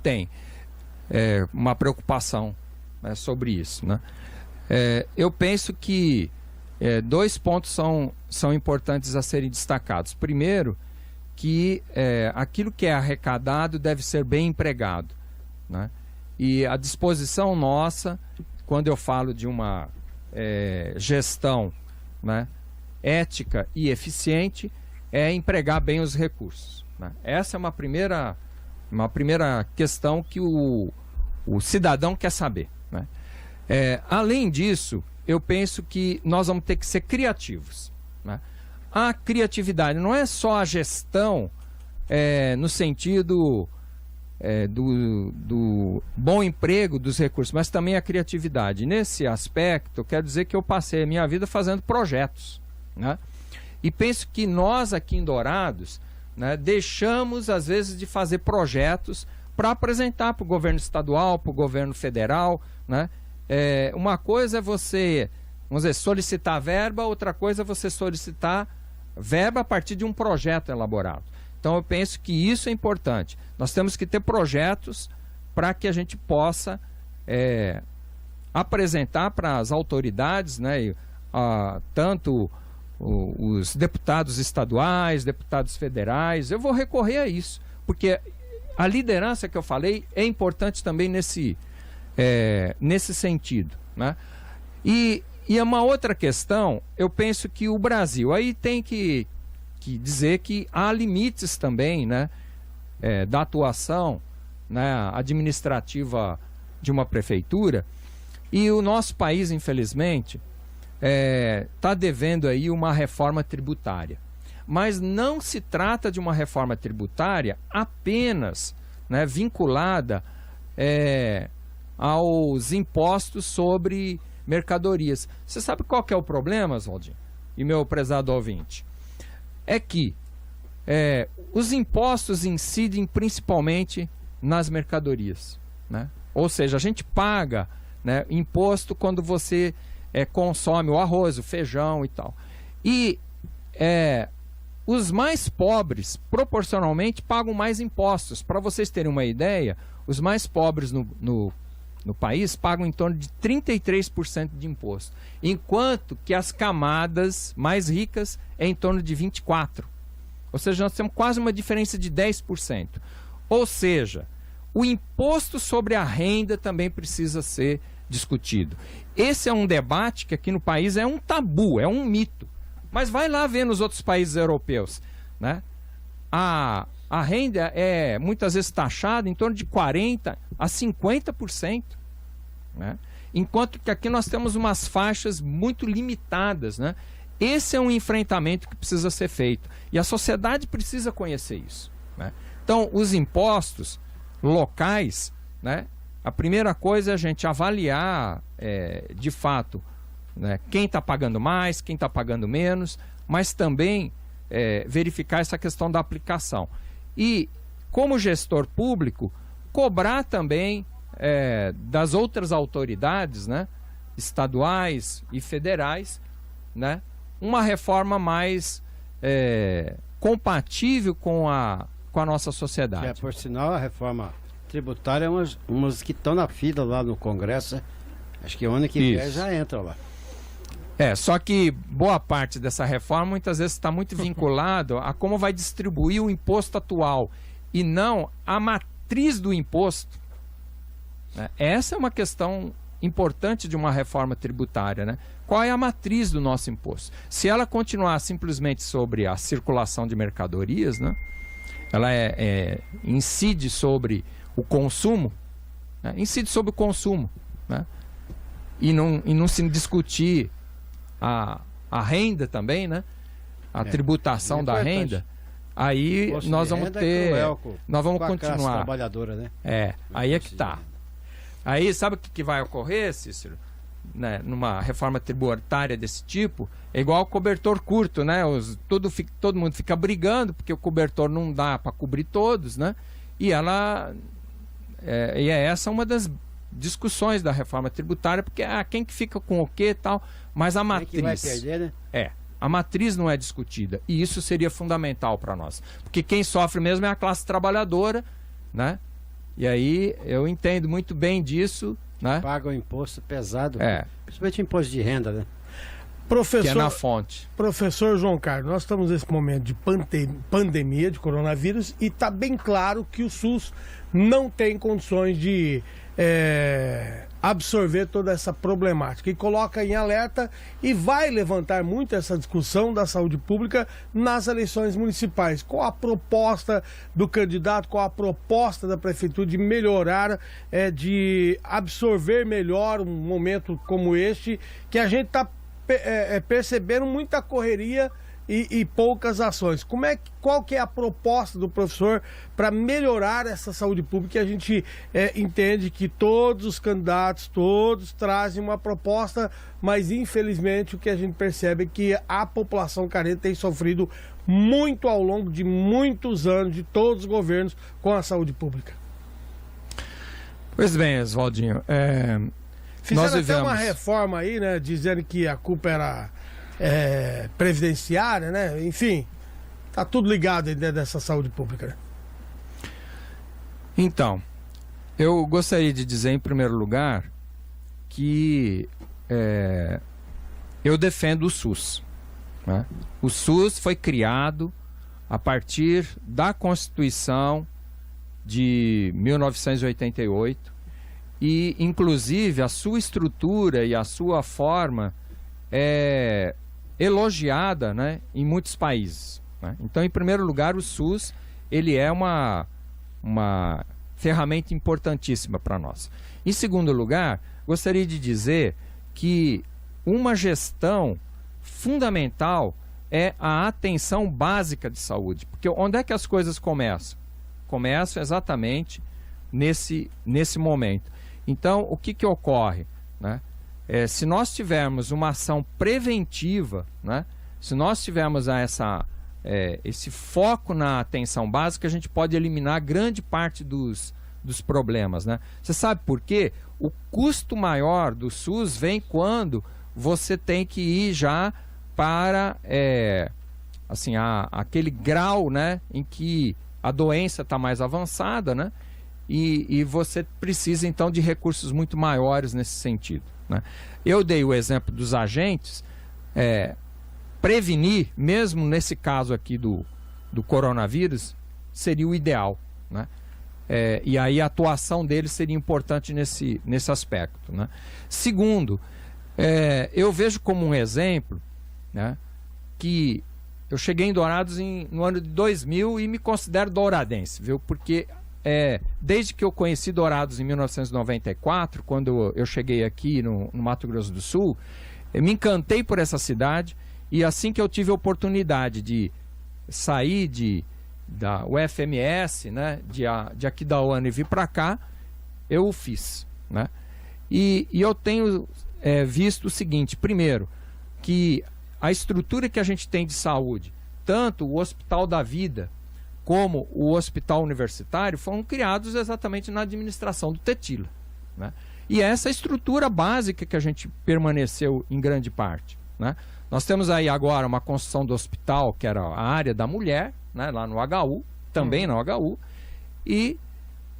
tem uma preocupação, né, sobre isso, né? Eu penso que dois pontos são importantes a serem destacados. Primeiro, que aquilo que é arrecadado deve ser bem empregado, né? E a disposição nossa, quando eu falo de uma gestão, né, ética e eficiente, é empregar bem os recursos, né? Essa é uma primeira questão que o cidadão quer saber, né? Além disso, eu penso que nós vamos ter que ser criativos, né? a criatividade. Não é só a gestão no sentido do bom emprego dos recursos, mas também a criatividade. Nesse aspecto, eu quero dizer que eu passei a minha vida fazendo projetos, né? E penso que nós aqui em Dourados, né, deixamos às vezes de fazer projetos para apresentar para o governo estadual, para o governo federal, né? Uma coisa é você, vamos dizer, solicitar verba, outra coisa é você solicitar verba a partir de um projeto elaborado. Então eu penso que isso é importante. Nós temos que ter projetos para que a gente possa apresentar para as autoridades, né, tanto os deputados estaduais, deputados federais. Eu vou recorrer a isso, porque a liderança que eu falei é importante também nesse sentido, né? E uma outra questão, eu penso que o Brasil, aí tem que dizer que há limites também, né, da atuação, né, administrativa de uma prefeitura, e o nosso país, infelizmente, está devendo aí uma reforma tributária. Mas não se trata de uma reforma tributária apenas, né, vinculada aos impostos sobre mercadorias. Você sabe qual que é o problema, Oswaldinho e meu prezado ouvinte? É que os impostos incidem principalmente nas mercadorias, né? Ou seja, a gente paga, né, imposto quando você consome o arroz, o feijão e tal. E os mais pobres, proporcionalmente, pagam mais impostos. Para vocês terem uma ideia, os mais pobres no país pagam em torno de 33% de imposto, enquanto que as camadas mais ricas é em torno de 24%. Ou seja, nós temos quase uma diferença de 10%. Ou seja, o imposto sobre a renda também precisa ser discutido. Esse é um debate que aqui no país é um tabu, é um mito. Mas vai lá ver nos outros países europeus, né? A renda é muitas vezes taxada em torno de 40% a 50%. Né? Enquanto que aqui nós temos umas faixas muito limitadas, né? Esse é um enfrentamento que precisa ser feito. E a sociedade precisa conhecer isso, né? Então, os impostos locais, né? A primeira coisa é a gente avaliar, de fato, né, quem está pagando mais, quem está pagando menos, mas também verificar essa questão da aplicação. E, como gestor público, cobrar também das outras autoridades, né, estaduais e federais, né, uma reforma mais compatível com a nossa sociedade. Por sinal, a reforma tributária é umas que estão na fila lá no Congresso. Acho que o ano que vem já entra lá. Só que boa parte dessa reforma muitas vezes está muito vinculado a como vai distribuir o imposto atual e não a matriz do imposto, né? Essa é uma questão importante de uma reforma tributária, né? Qual é a matriz do nosso imposto? Se ela continuar simplesmente sobre a circulação de mercadorias, né? Ela incide sobre o consumo, né? Incide sobre o consumo, né? E não se discutir a renda também, né? A tributação da renda. Aí nós vamos ter, nós vamos continuar. Trabalhadora, né? Aí é que tá. Aí sabe o que vai ocorrer, Cícero? Né? Numa reforma tributária desse tipo, é igual ao cobertor curto, né? Todo mundo fica brigando porque o cobertor não dá para cobrir todos, né? E essa uma das discussões da reforma tributária, porque quem que fica com o quê e tal, mas a matriz que vai perder, né? A matriz não é discutida, e isso seria fundamental para nós, porque quem sofre mesmo é a classe trabalhadora, né? E aí eu entendo muito bem disso, né? Paga o imposto pesado, principalmente imposto de renda, né? Professor, que é na fonte. Professor João Carlos, nós estamos nesse momento de pandemia de coronavírus e está bem claro que o SUS não tem condições de absorver toda essa problemática e coloca em alerta e vai levantar muito essa discussão da saúde pública nas eleições municipais. Qual a proposta do candidato, qual a proposta da prefeitura de melhorar, de absorver melhor um momento como este, que a gente está percebendo muita correria e poucas ações. Qual que é a proposta do professor para melhorar essa saúde pública? A gente entende que todos os candidatos, todos trazem uma proposta, mas infelizmente o que a gente percebe é que a população carente tem sofrido muito ao longo de muitos anos, de todos os governos, com a saúde pública. Pois bem, Oswaldinho, fizeram até uma reforma aí, né, dizendo que a culpa era previdenciária, né? Enfim, tá tudo ligado aí dentro dessa saúde pública, né? Então, eu gostaria de dizer em primeiro lugar que eu defendo o SUS, né? O SUS foi criado a partir da Constituição de 1988 e, inclusive, a sua estrutura e a sua forma é elogiada, né, em muitos países, né? Então, em primeiro lugar, o SUS ele é uma ferramenta importantíssima para nós. Em segundo lugar, gostaria de dizer que uma gestão fundamental é a atenção básica de saúde, porque onde é que as coisas começam? Começam exatamente nesse momento. Então, o que ocorre, né? Se nós tivermos uma ação preventiva, né? Se nós tivermos esse foco na atenção básica, a gente pode eliminar grande parte dos problemas, né? Você sabe por quê? O custo maior do SUS vem quando você tem que ir já para aquele grau, né, em que a doença está mais avançada, né? E você precisa então de recursos muito maiores nesse sentido, né? Eu dei o exemplo dos agentes. Prevenir, mesmo nesse caso aqui do coronavírus, seria o ideal, né? E aí a atuação deles seria importante nesse aspecto, né? Segundo, eu vejo como um exemplo, né, que eu cheguei em Dourados no ano de 2000 e me considero douradense, viu? Porque desde que eu conheci Dourados em 1994, quando eu cheguei aqui no Mato Grosso do Sul, eu me encantei por essa cidade. E assim que eu tive a oportunidade de sair da UFMS, né, de aqui da UAN e vir para cá, eu o fiz, né? E eu tenho visto o seguinte: primeiro, que a estrutura que a gente tem de saúde, tanto o Hospital da Vida como o Hospital Universitário, foram criados exatamente na administração do Tetila, né? E essa estrutura básica que a gente permaneceu em grande parte, né? Nós temos aí agora uma construção do hospital, que era a área da mulher, né, lá no HU, também no HU, e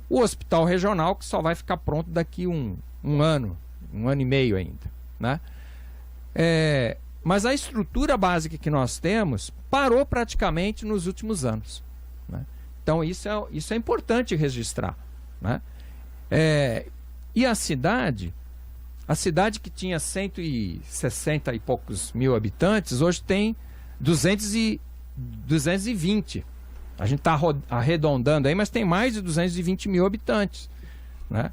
o hospital regional, que só vai ficar pronto daqui um ano e meio ainda, né? Mas a estrutura básica que nós temos parou praticamente nos últimos anos, né? Então isso é importante registrar, né? E a cidade que tinha 160 e poucos mil habitantes, hoje tem 220. A gente está arredondando aí, mas tem mais de 220 mil habitantes, né?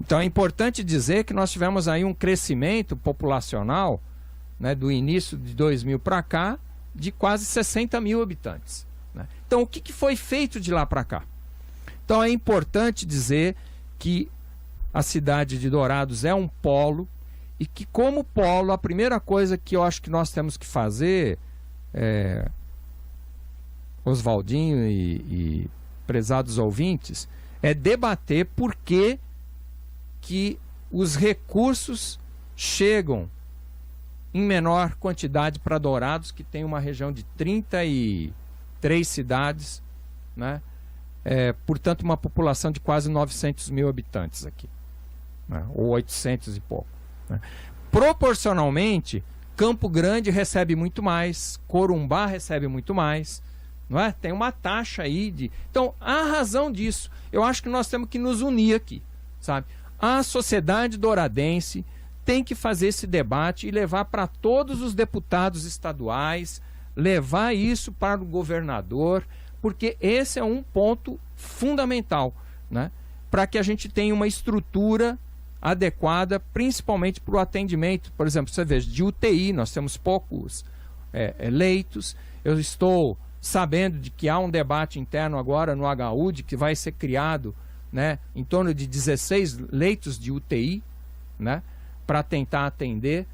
Então é importante dizer que nós tivemos aí um crescimento populacional, né, do início de 2000 para cá, de quase 60 mil habitantes, né? Então o que foi feito de lá para cá? Então é importante dizer que a cidade de Dourados é um polo, e que, como polo, a primeira coisa que eu acho que nós temos que fazer, Oswaldinho e prezados ouvintes, é debater por que os recursos chegam em menor quantidade para Dourados, que tem uma região de 33 cidades, né? Portanto, uma população de quase 900 mil habitantes aqui, né? Ou 800 e pouco, né? Proporcionalmente, Campo Grande recebe muito mais, Corumbá recebe muito mais, não é? Tem uma taxa aí Então, a razão disso, eu acho que nós temos que nos unir aqui, sabe? A sociedade douradense tem que fazer esse debate e levar para todos os deputados estaduais, levar isso para o governador, porque esse é um ponto fundamental, né, para que a gente tenha uma estrutura adequada, principalmente para o atendimento. Por exemplo, você veja, de UTI, nós temos poucos leitos. Eu estou sabendo de que há um debate interno agora no HU, de que vai ser criado, né, em torno de 16 leitos de UTI, né, para tentar atender,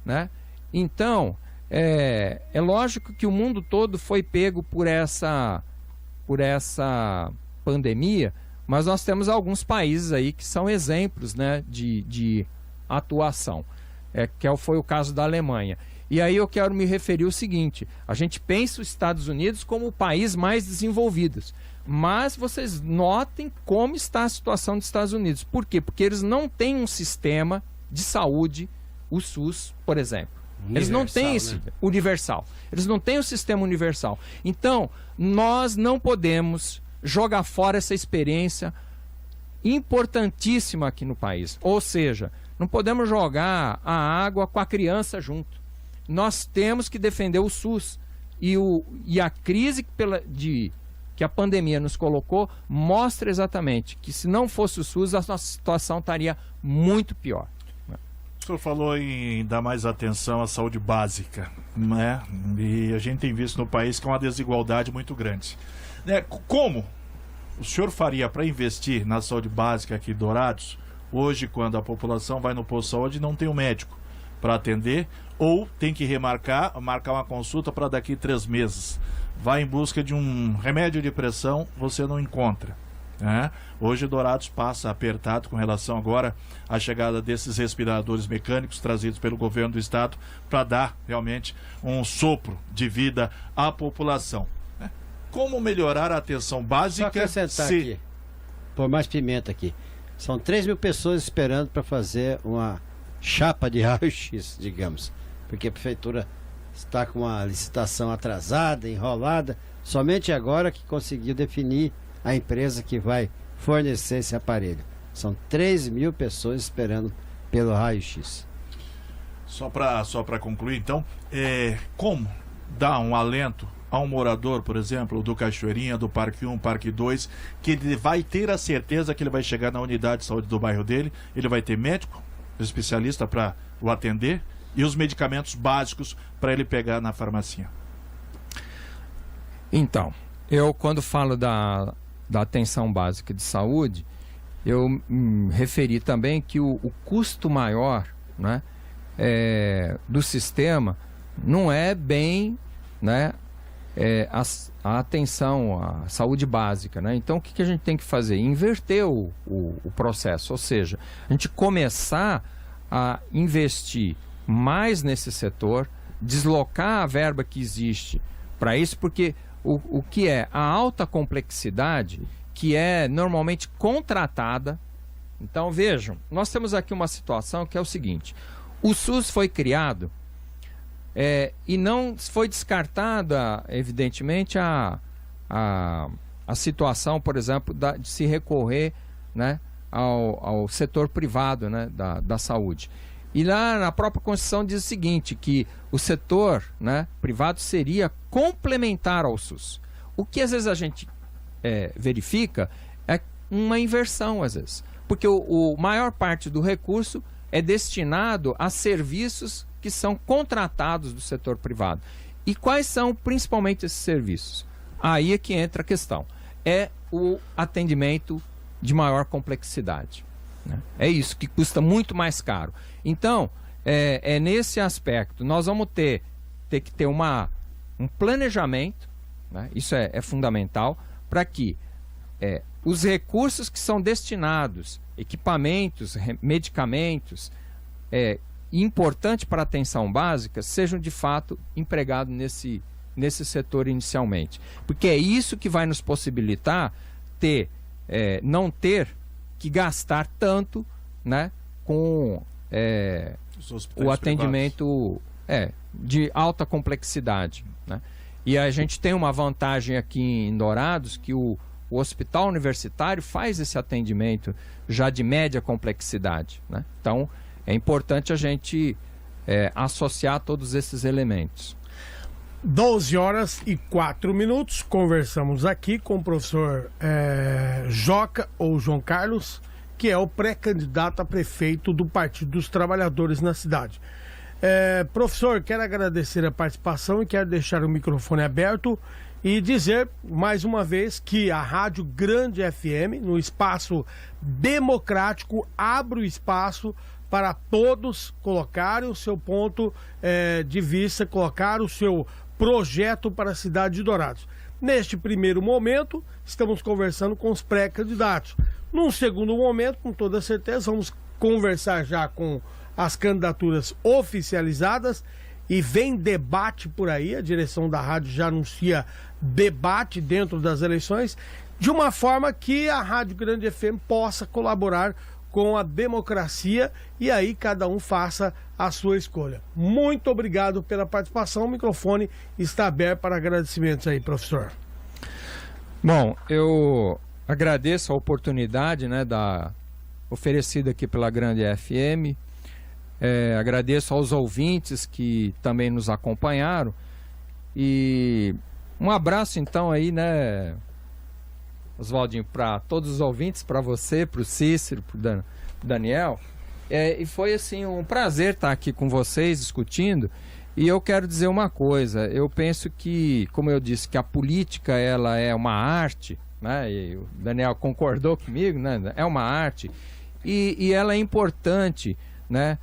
né? Então, é lógico que o mundo todo foi pego por essa pandemia, mas nós temos alguns países aí que são exemplos, né, de atuação, que foi o caso da Alemanha. E aí eu quero me referir ao seguinte: a gente pensa os Estados Unidos como o país mais desenvolvido, mas vocês notem como está a situação dos Estados Unidos. Por quê? Porque eles não têm um sistema de saúde, o SUS, por exemplo. Eles não têm esse universal. Eles não têm o sistema universal. Então, nós não podemos jogar fora essa experiência importantíssima aqui no país. Ou seja, não podemos jogar a água com a criança junto. Nós temos que defender o SUS. E a crise que a pandemia nos colocou mostra exatamente que, se não fosse o SUS, a nossa situação estaria muito pior. O senhor falou em dar mais atenção à saúde básica, né? E a gente tem visto no país que é uma desigualdade muito grande, né? Como o senhor faria para investir na saúde básica aqui em Dourados, hoje, quando a população vai no posto de saúde e não tem um médico para atender, ou tem que marcar uma consulta para daqui 3 meses, vai em busca de um remédio de pressão, você não encontra, né? Hoje Dourados passa apertado com relação agora à chegada desses respiradores mecânicos trazidos pelo governo do estado para dar realmente um sopro de vida à população, né? Como melhorar a atenção básica? Só acrescentar aqui, por mais pimenta aqui, são 3 mil pessoas esperando para fazer uma chapa de raio-x, digamos, porque a prefeitura está com uma licitação atrasada, enrolada, somente agora que conseguiu definir a empresa que vai fornecer esse aparelho. São 3 mil pessoas esperando pelo raio-x. Só para concluir, então, como dar um alento a um morador, por exemplo, do Cachoeirinha, do Parque 1, Parque 2, que ele vai ter a certeza que ele vai chegar na unidade de saúde do bairro dele, ele vai ter médico, especialista para o atender, e os medicamentos básicos para ele pegar na farmácia? Então, eu quando falo da atenção básica de saúde, eu referi também que o custo maior, né, do sistema não é bem, né, a atenção à saúde básica, né? Então, o que a gente tem que fazer? Inverter o processo, ou seja, a gente começar a investir mais nesse setor, deslocar a verba que existe para isso, porque o que é a alta complexidade, que é normalmente contratada. Então, vejam, nós temos aqui uma situação que é o seguinte: o SUS foi criado e não foi descartada, evidentemente, a situação, por exemplo, de se recorrer, né, ao setor privado, né, da saúde. E lá na própria Constituição diz o seguinte, que o setor, né, privado seria complementar ao SUS. O que às vezes a gente verifica é uma inversão, às vezes. Porque a maior parte do recurso é destinado a serviços que são contratados do setor privado. E quais são principalmente esses serviços? Aí é que entra a questão. É o atendimento de maior complexidade, né? É isso, que custa muito mais caro. Então, nesse aspecto, nós vamos ter que ter um planejamento, né? Isso é fundamental, para que os recursos que são destinados, equipamentos, medicamentos, importantes para a atenção básica, sejam de fato empregados nesse setor inicialmente. Porque é isso que vai nos possibilitar não ter que gastar tanto, né, com o atendimento de alta complexidade, né? E a gente tem uma vantagem aqui em Dourados, que o hospital universitário faz esse atendimento já de média complexidade, né? Então é importante a gente associar todos esses elementos. 12h04. Conversamos aqui com o professor Joca, ou João Carlos, que é o pré-candidato a prefeito do Partido dos Trabalhadores na cidade. Professor, quero agradecer a participação e quero deixar o microfone aberto e dizer mais uma vez que a Rádio Grande FM, no espaço democrático, abre o espaço para todos colocarem o seu ponto de vista, colocar o seu projeto para a cidade de Dourados. Neste primeiro momento, estamos conversando com os pré-candidatos. Num segundo momento, com toda certeza, vamos conversar já com as candidaturas oficializadas e vem debate por aí. A direção da rádio já anuncia debate dentro das eleições, de uma forma que a Rádio Grande FM possa colaborar com a democracia e aí cada um faça a sua escolha. Muito obrigado pela participação. O microfone está aberto para agradecimentos aí, professor. Bom, eu agradeço a oportunidade, né, oferecida aqui pela Grande FM. Agradeço aos ouvintes que também nos acompanharam. E um abraço então aí, né, Oswaldinho, para todos os ouvintes, para você, para o Cícero, para o Daniel. E foi assim um prazer estar aqui com vocês discutindo. E eu quero dizer uma coisa, eu penso que, como eu disse, que a política ela é uma arte, né? E o Daniel concordou comigo, né? É uma arte e ela é importante, né?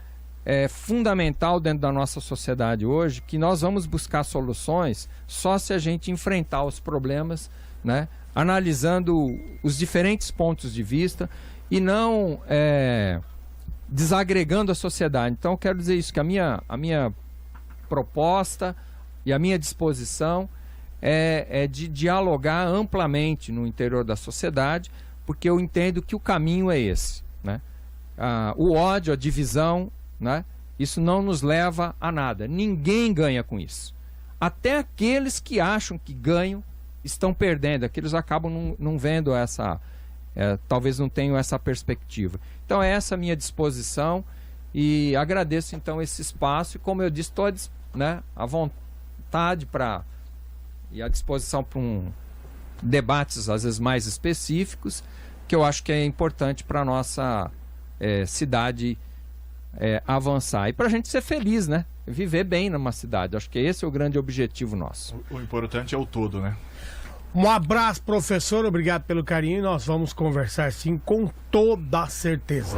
É fundamental dentro da nossa sociedade hoje, que nós vamos buscar soluções só se a gente enfrentar os problemas, né? Analisando os diferentes pontos de vista e não desagregando a sociedade. Então eu quero dizer isso, que a minha proposta e a minha disposição é de dialogar amplamente no interior da sociedade, porque eu entendo que o caminho é esse, né? O ódio, a divisão, né? Isso não nos leva a nada. Ninguém ganha com isso. Até aqueles que acham que ganham estão perdendo. Aqueles acabam não vendo essa... talvez não tenham essa perspectiva. Então é essa a minha disposição e agradeço então esse espaço e, como eu disse, estou, né, à vontade e à disposição para debates às vezes mais específicos, que eu acho que é importante para a nossa cidade avançar e para a gente ser feliz, né? Viver bem numa cidade. Acho que esse é o grande objetivo nosso. O importante é o todo, né? Um abraço, professor, obrigado pelo carinho. Nós vamos conversar sim, com toda certeza.